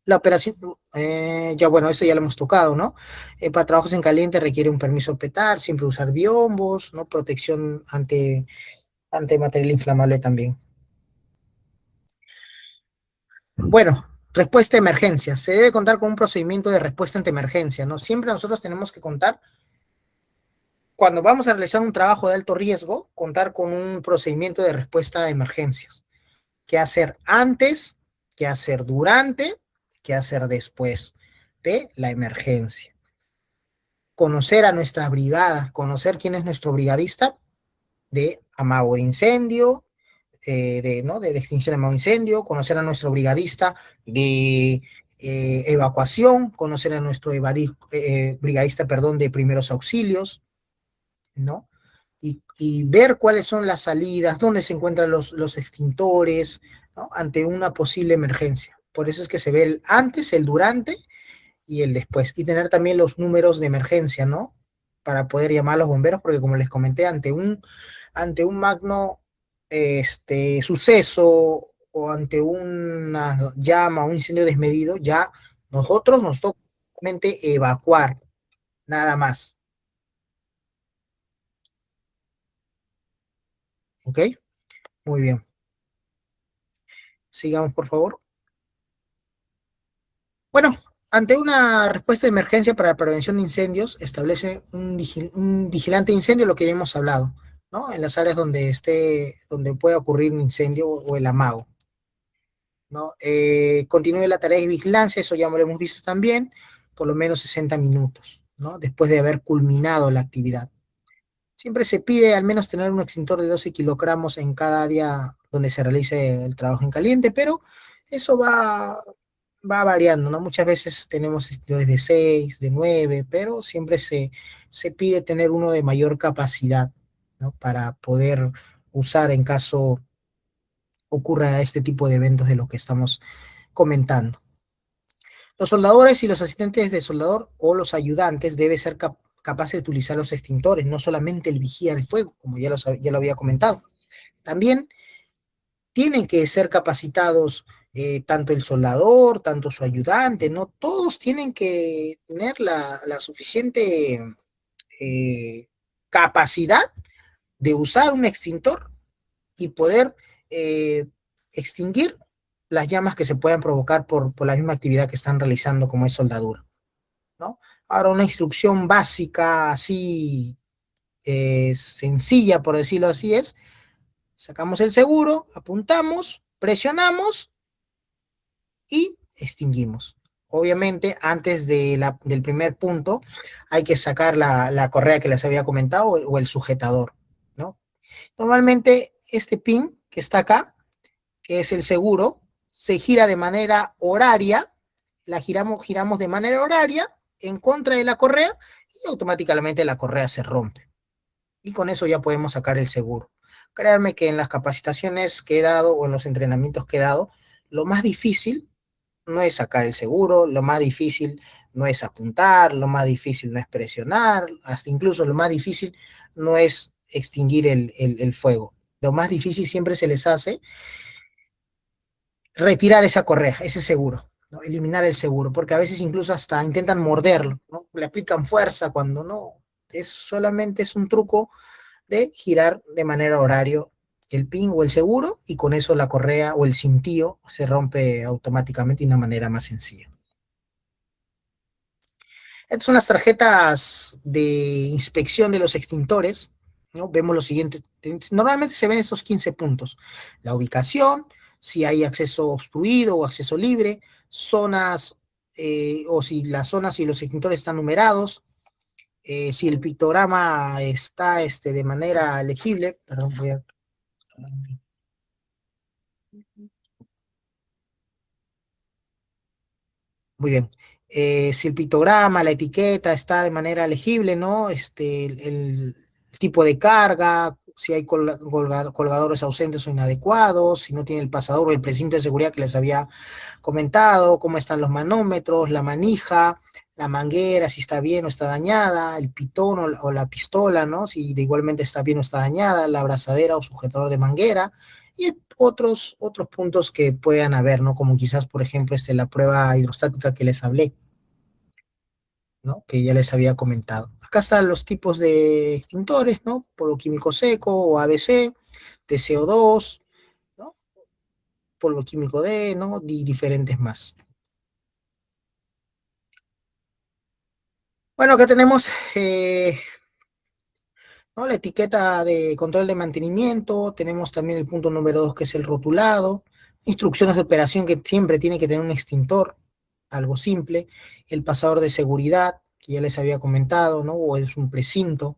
La operación, ya bueno, eso ya lo hemos tocado, ¿no? Para trabajos en caliente requiere un permiso PETAR, siempre usar biombos, ¿no? Protección ante material inflamable también. Bueno, respuesta a emergencia. Se debe contar con un procedimiento de respuesta ante emergencia, ¿no? Siempre nosotros tenemos que contar, cuando vamos a realizar un trabajo de alto riesgo, contar con un procedimiento de respuesta a emergencias. ¿Qué hacer antes? ¿Qué hacer durante? ¿Qué hacer después de la emergencia? Conocer a nuestra brigada, conocer quién es nuestro brigadista de amago de incendio, ¿no? De extinción de amago de incendio, conocer a nuestro brigadista de evacuación, conocer a nuestro brigadista, perdón, de primeros auxilios, ¿no? Y ver cuáles son las salidas, dónde se encuentran los extintores, ¿no? Ante una posible emergencia. Por eso es que se ve el antes, el durante y el después. Y tener también los números de emergencia, ¿no? Para poder llamar a los bomberos, porque como les comenté, ante un magno suceso o ante una llama, un incendio desmedido, ya nosotros nos toca solamente evacuar, nada más. ¿Ok? Muy bien. Sigamos, por favor. Bueno, ante una respuesta de emergencia para la prevención de incendios, establece un vigilante de incendio, lo que ya hemos hablado, ¿no? En las áreas donde pueda ocurrir un incendio o el amago, ¿no? Continúe la tarea de vigilancia, eso ya lo hemos visto también, por lo menos 60 minutos, ¿no? Después de haber culminado la actividad. Siempre se pide al menos tener un extintor de 12 kilogramos en cada área donde se realice el trabajo en caliente, pero eso va variando, ¿no? Muchas veces tenemos extintores de 6, de 9, pero siempre se pide tener uno de mayor capacidad, ¿no? Para poder usar en caso ocurra este tipo de eventos de lo que estamos comentando. Los soldadores y los asistentes de soldador o los ayudantes deben ser capaces de utilizar los extintores, no solamente el vigía de fuego, como ya lo había comentado. También tienen que ser capacitados tanto el soldador, tanto su ayudante, ¿no? Todos tienen que tener la suficiente capacidad de usar un extintor y poder eh, extinguir las llamas que se puedan provocar por la misma actividad que están realizando, como es soldadura, ¿no? Ahora, una instrucción básica, así sencilla, por decirlo así, es: sacamos el seguro, apuntamos, presionamos y extinguimos. Obviamente, antes del primer punto, hay que sacar la correa que les había comentado o el sujetador, ¿no? Normalmente, este pin que está acá, que es el seguro, se gira de manera horaria, giramos de manera horaria en contra de la correa y automáticamente la correa se rompe. Y con eso ya podemos sacar el seguro. Créanme que en las capacitaciones que he dado o en los entrenamientos que he dado, lo más difícil no es sacar el seguro, lo más difícil no es apuntar, lo más difícil no es presionar, hasta incluso lo más difícil no es extinguir el fuego. Lo más difícil siempre se les hace retirar esa correa, ese seguro, ¿no? Eliminar el seguro, porque a veces incluso hasta intentan morderlo, ¿no? Le aplican fuerza cuando no, solamente es un truco de girar de manera horario el pin o el seguro, y con eso la correa o el cintillo se rompe automáticamente de una manera más sencilla. Estas son las tarjetas de inspección de los extintores, ¿no? Vemos lo siguiente. Normalmente se ven estos 15 puntos: la ubicación, si hay acceso obstruido o acceso libre, zonas, o si las zonas y los extintores están numerados, si el pictograma está de manera legible. Perdón, voy a... Muy bien. Si el pictograma, la etiqueta está de manera legible, ¿no? El tipo de carga, si hay colgadores ausentes o inadecuados, si no tiene el pasador o el precinto de seguridad que les había comentado, cómo están los manómetros, la manija, la manguera, si está bien o está dañada, el pitón o la pistola, ¿no? Si de igualmente está bien o está dañada, la abrazadera o sujetador de manguera, y otros puntos que puedan haber, ¿no? Como quizás, por ejemplo, la prueba hidrostática que les hablé, ¿no? Que ya les había comentado. Acá están los tipos de extintores, ¿no? Polvo químico seco o ABC, de CO2, ¿no? Polvo químico D, ¿no? Y diferentes más. Bueno, acá tenemos ¿no? La etiqueta de control de mantenimiento, tenemos también el punto número 2, que es el rotulado, instrucciones de operación que siempre tiene que tener un extintor, algo simple, el pasador de seguridad, que ya les había comentado, ¿no? O es un precinto,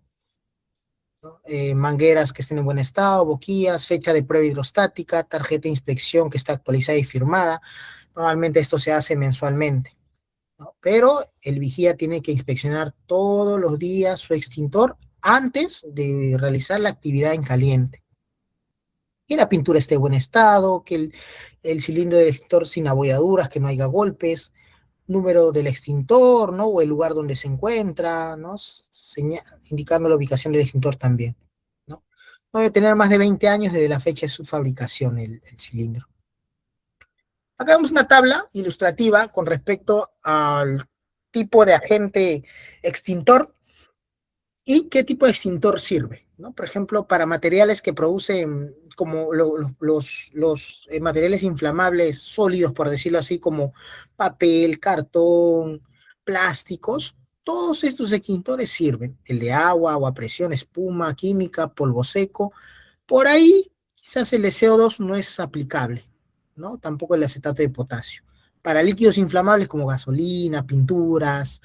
¿no? Mangueras que estén en buen estado, boquillas, fecha de prueba hidrostática, tarjeta de inspección que está actualizada y firmada. Normalmente esto se hace mensualmente, ¿no? Pero el vigía tiene que inspeccionar todos los días su extintor antes de realizar la actividad en caliente. Que la pintura esté en buen estado, que el cilindro del extintor sin abolladuras, que no haya golpes, número del extintor, ¿no? O el lugar donde se encuentra, ¿no? Indicando la ubicación del extintor también, ¿no? No debe tener más de 20 años desde la fecha de su fabricación el cilindro. Acá vemos una tabla ilustrativa con respecto al tipo de agente extintor y qué tipo de extintor sirve, ¿no? Por ejemplo, para materiales que producen como los materiales inflamables sólidos, por decirlo así, como papel, cartón, plásticos, todos estos extintores sirven. El de agua, agua a presión, espuma, química, polvo seco. Por ahí quizás el de CO2 no es aplicable, ¿no? Tampoco el acetato de potasio. Para líquidos inflamables como gasolina, pinturas,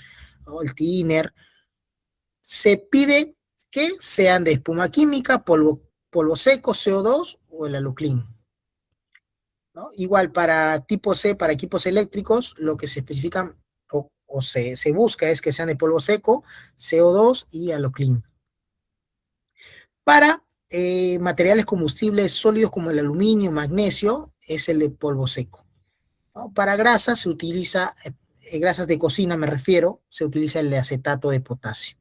o el thinner, se pide que sean de espuma química, polvo seco, CO2 o el aluclín, ¿no? Igual para tipo C, para equipos eléctricos, lo que se especifican o se busca es que sean de polvo seco, CO2 y aluclín. Para materiales combustibles sólidos como el aluminio, magnesio, es el de polvo seco, ¿no? Para grasas se utiliza, grasas de cocina me refiero, se utiliza el de acetato de potasio.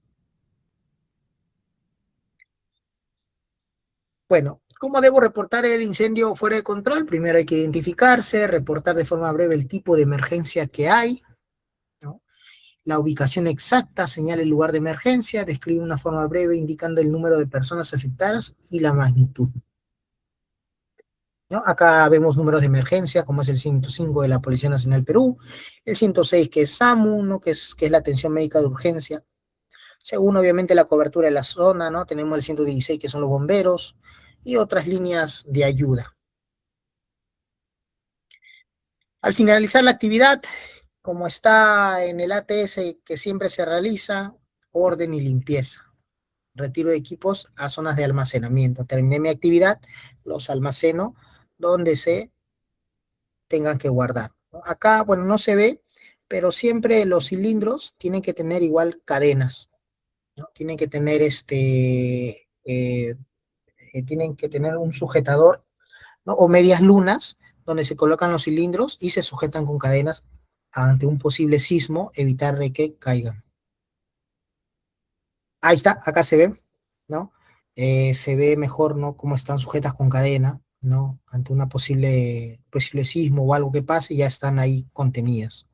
Bueno, ¿cómo debo reportar el incendio fuera de control? Primero hay que identificarse, reportar de forma breve el tipo de emergencia que hay, ¿no? La ubicación exacta, señala el lugar de emergencia, describe una forma breve indicando el número de personas afectadas y la magnitud, ¿no? Acá vemos números de emergencia, como es el 105 de la Policía Nacional Perú, el 106 que es SAMU, ¿no? Que es la atención médica de urgencia. Según obviamente la cobertura de la zona, ¿no? Tenemos el 116 que son los bomberos y otras líneas de ayuda. Al finalizar la actividad, como está en el ATS que siempre se realiza, orden y limpieza. Retiro de equipos a zonas de almacenamiento. Terminé mi actividad, los almaceno donde se tengan que guardar, ¿no? Acá, bueno, no se ve, pero siempre los cilindros tienen que tener igual cadenas, ¿no? Tienen que tener tienen que tener un sujetador, ¿no? O medias lunas donde se colocan los cilindros y se sujetan con cadenas ante un posible sismo, evitar de que caigan. Ahí está, acá se ve, ¿no? Se ve mejor, ¿no? Cómo están sujetas con cadena, ¿no? Ante una posible sismo o algo que pase, ya están ahí contenidas.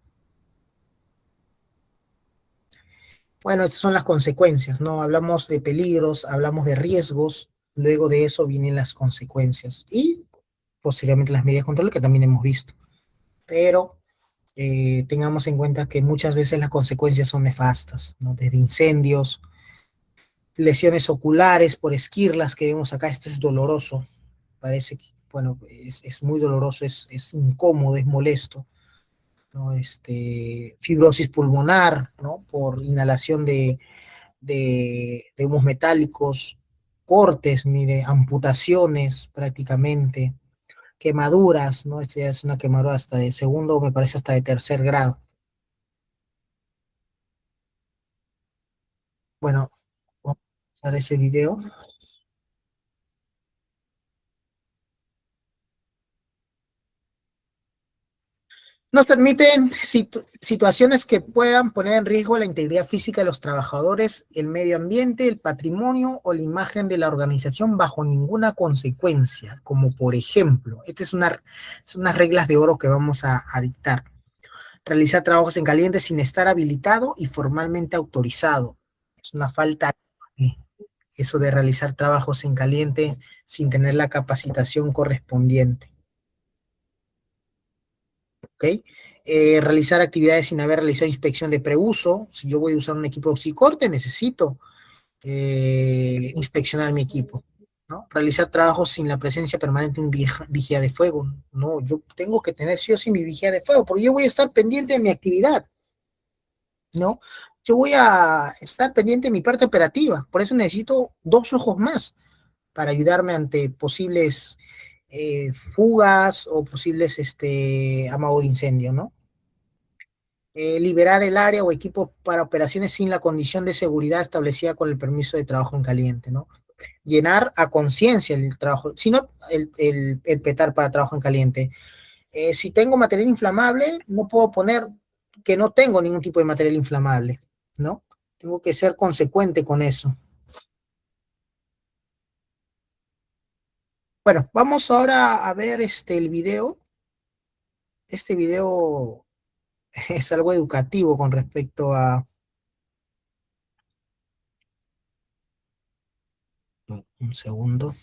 Bueno, estas son las consecuencias, ¿no? Hablamos de peligros, hablamos de riesgos, luego de eso vienen las consecuencias y posteriormente las medidas de control que también hemos visto. Pero tengamos en cuenta que muchas veces las consecuencias son nefastas, ¿no? Desde incendios, lesiones oculares por esquirlas que vemos acá, esto es doloroso, parece que, bueno, es muy doloroso, es incómodo, es molesto, ¿no? Fibrosis pulmonar, ¿no? Por inhalación de humos metálicos, cortes, mire, amputaciones prácticamente, quemaduras, ¿no? Esta ya es una quemadura hasta de segundo, me parece hasta de tercer grado. Bueno, vamos a usar ese video. Nos permiten situaciones que puedan poner en riesgo la integridad física de los trabajadores, el medio ambiente, el patrimonio o la imagen de la organización bajo ninguna consecuencia, como por ejemplo, estas son unas reglas de oro que vamos a dictar. Realizar trabajos en caliente sin estar habilitado y formalmente autorizado. Es una falta, eh, eso de realizar trabajos en caliente sin tener la capacitación correspondiente. ¿Ok? Realizar actividades sin haber realizado inspección de preuso. Si yo voy a usar un equipo oxicorte, necesito inspeccionar mi equipo, ¿no? Realizar trabajos sin la presencia permanente de un vigía de fuego. No, yo tengo que tener sí o sí mi vigía de fuego, porque yo voy a estar pendiente de mi actividad, ¿no? Yo voy a estar pendiente de mi parte operativa, por eso necesito dos ojos más para ayudarme ante posibles fugas o posibles amago de incendio, ¿no? Liberar el área o equipo para operaciones sin la condición de seguridad establecida con el permiso de trabajo en caliente, ¿no? Llenar a conciencia el trabajo, sino el petar para trabajo en caliente. Si tengo material inflamable, no puedo poner que no tengo ningún tipo de material inflamable, ¿no? Tengo que ser consecuente con eso. Bueno, vamos ahora a ver el video. Este video es algo educativo con respecto a... Un segundo.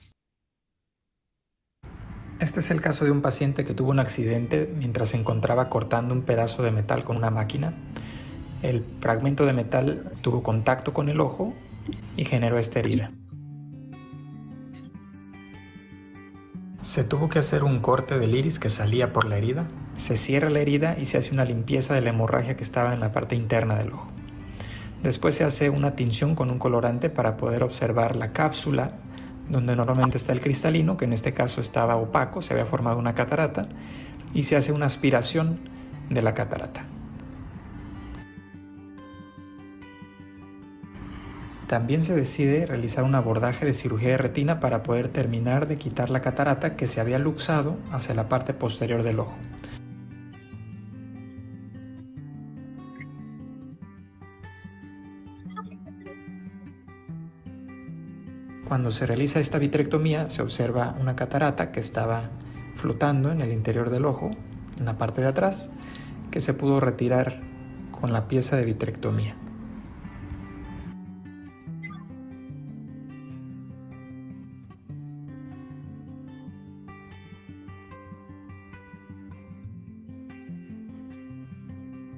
Este es el caso de un paciente que tuvo un accidente mientras se encontraba cortando un pedazo de metal con una máquina. El fragmento de metal tuvo contacto con el ojo y generó esta herida. Se tuvo que hacer un corte del iris que salía por la herida. Se cierra la herida y se hace una limpieza de la hemorragia que estaba en la parte interna del ojo. Después se hace una tinción con un colorante para poder observar la cápsula donde normalmente está el cristalino, que en este caso estaba opaco, se había formado una catarata, y se hace una aspiración de la catarata. También se decide realizar un abordaje de cirugía de retina para poder terminar de quitar la catarata que se había luxado hacia la parte posterior del ojo. Cuando se realiza esta vitrectomía se observa una catarata que estaba flotando en el interior del ojo, en la parte de atrás, que se pudo retirar con la pieza de vitrectomía.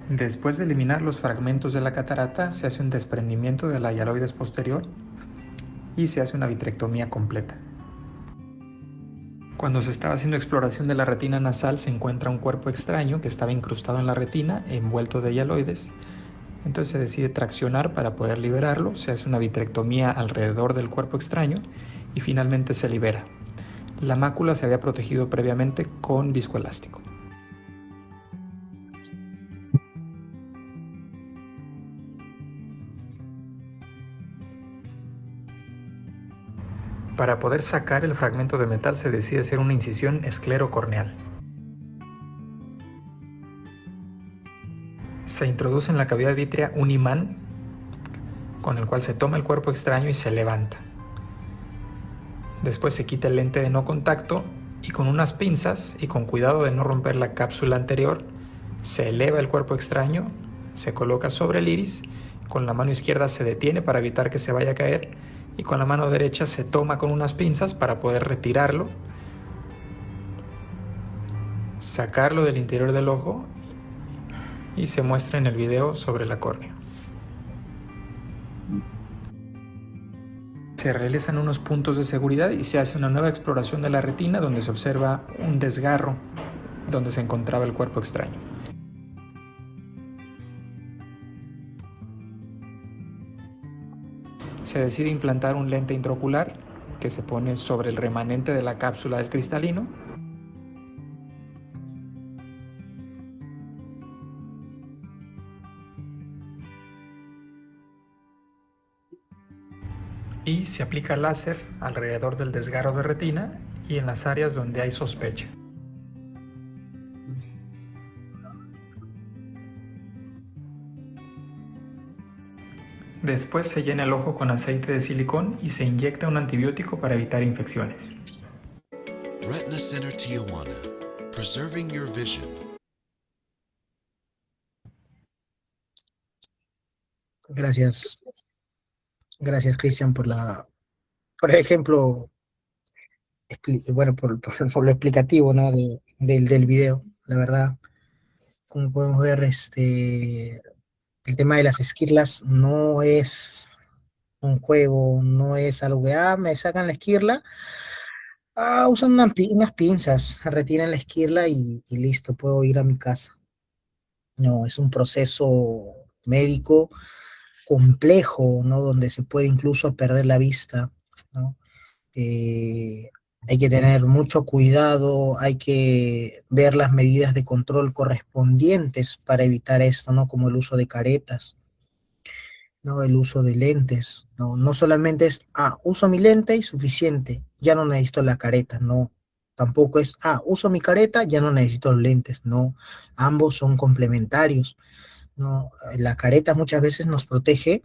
Después de eliminar los fragmentos de la catarata, se hace un desprendimiento de la hialoides posterior y se hace una vitrectomía completa. Cuando se estaba haciendo exploración de la retina nasal, se encuentra un cuerpo extraño que estaba incrustado en la retina, envuelto de hialoides. Entonces se decide traccionar para poder liberarlo, se hace una vitrectomía alrededor del cuerpo extraño y finalmente se libera. La mácula se había protegido previamente con viscoelástico. Para poder sacar el fragmento de metal se decide hacer una incisión esclerocorneal. Se introduce en la cavidad vítrea un imán con el cual se toma el cuerpo extraño y se levanta. Después se quita el lente de no contacto y con unas pinzas y con cuidado de no romper la cápsula anterior, se eleva el cuerpo extraño, se coloca sobre el iris, con la mano izquierda se detiene para evitar que se vaya a caer y con la mano derecha se toma con unas pinzas para poder retirarlo, sacarlo del interior del ojo y se muestra en el video sobre la córnea. Se realizan unos puntos de seguridad y se hace una nueva exploración de la retina donde se observa un desgarro donde se encontraba el cuerpo extraño. Se decide implantar un lente intraocular que se pone sobre el remanente de la cápsula del cristalino. Y se aplica láser alrededor del desgarro de retina y en las áreas donde hay sospecha. Después se llena el ojo con aceite de silicón y se inyecta un antibiótico para evitar infecciones. Retina Center Tijuana, preserving your vision. Gracias. Gracias, Cristian, por el ejemplo, bueno, por lo explicativo, ¿no? Del video. La verdad, como podemos ver, el tema de las esquirlas no es un juego, no es algo que, me sacan la esquirla, usan unas pinzas, retiran la esquirla y listo, puedo ir a mi casa. No, es un proceso médico complejo, ¿no? Donde se puede incluso perder la vista, ¿no? Hay que tener mucho cuidado, hay que ver las medidas de control correspondientes para evitar esto, ¿no? Como el uso de caretas, ¿no? El uso de lentes, ¿no? No solamente es, uso mi lente y suficiente, ya no necesito la careta, no. Tampoco es, uso mi careta, ya no necesito los lentes, no. Ambos son complementarios, ¿no? La careta muchas veces nos protege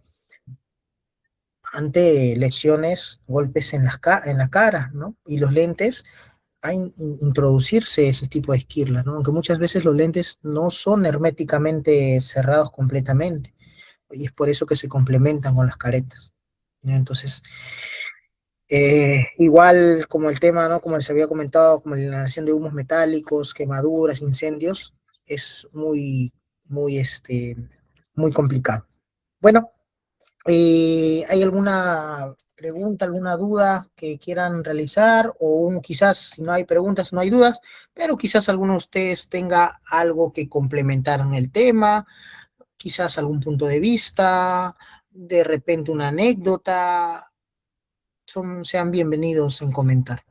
ante lesiones, golpes en la cara, ¿no? Y los lentes, a introducirse ese tipo de esquirlas, ¿no? Aunque muchas veces los lentes no son herméticamente cerrados completamente, y es por eso que se complementan con las caretas, ¿no? Entonces, igual como el tema, ¿no? Como les había comentado, como la inhalación de humos metálicos, quemaduras, incendios, es muy complicado. Bueno, ¿hay alguna pregunta, alguna duda que quieran realizar? Quizás, si no hay preguntas, no hay dudas, pero quizás alguno de ustedes tenga algo que complementar en el tema, quizás algún punto de vista, de repente una anécdota, sean bienvenidos en comentar.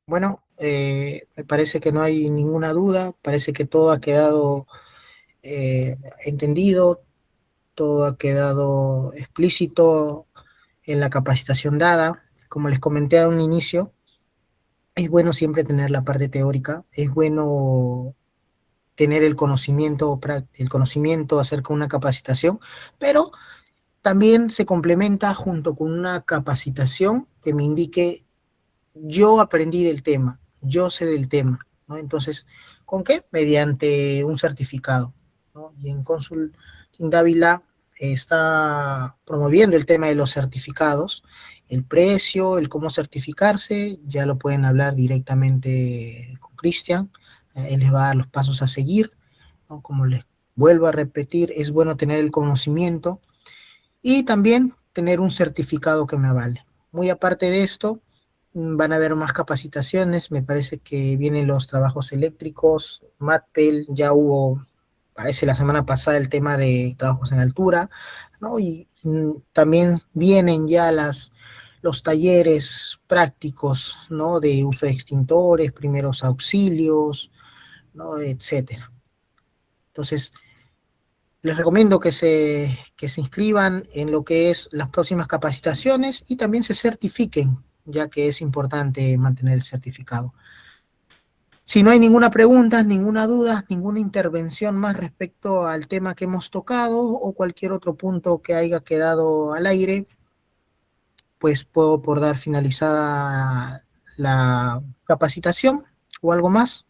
Bueno, me parece que no hay ninguna duda, parece que todo ha quedado entendido, todo ha quedado explícito en la capacitación dada. Como les comenté a un inicio, es bueno siempre tener la parte teórica, es bueno tener el conocimiento acerca de una capacitación, pero también se complementa junto con una capacitación que me indique, yo aprendí del tema, yo sé del tema, ¿no? Entonces, ¿con qué? Mediante un certificado, ¿no? Y en Cónsul Dávila está promoviendo el tema de los certificados, el precio, el cómo certificarse, ya lo pueden hablar directamente con Cristian, él les va a dar los pasos a seguir, ¿no? Como les vuelvo a repetir, es bueno tener el conocimiento y también tener un certificado que me avale. Muy aparte de esto, van a haber más capacitaciones, me parece que vienen los trabajos eléctricos, MATPEL, ya hubo, parece la semana pasada el tema de trabajos en altura, ¿no? Y también vienen ya los talleres prácticos, ¿no? De uso de extintores, primeros auxilios, ¿no? Etcétera. Entonces, les recomiendo que se inscriban en lo que es las próximas capacitaciones y también se certifiquen, ya que es importante mantener el certificado. Si no hay ninguna pregunta, ninguna duda, ninguna intervención más respecto al tema que hemos tocado o cualquier otro punto que haya quedado al aire, pues puedo por dar finalizada la capacitación o algo más.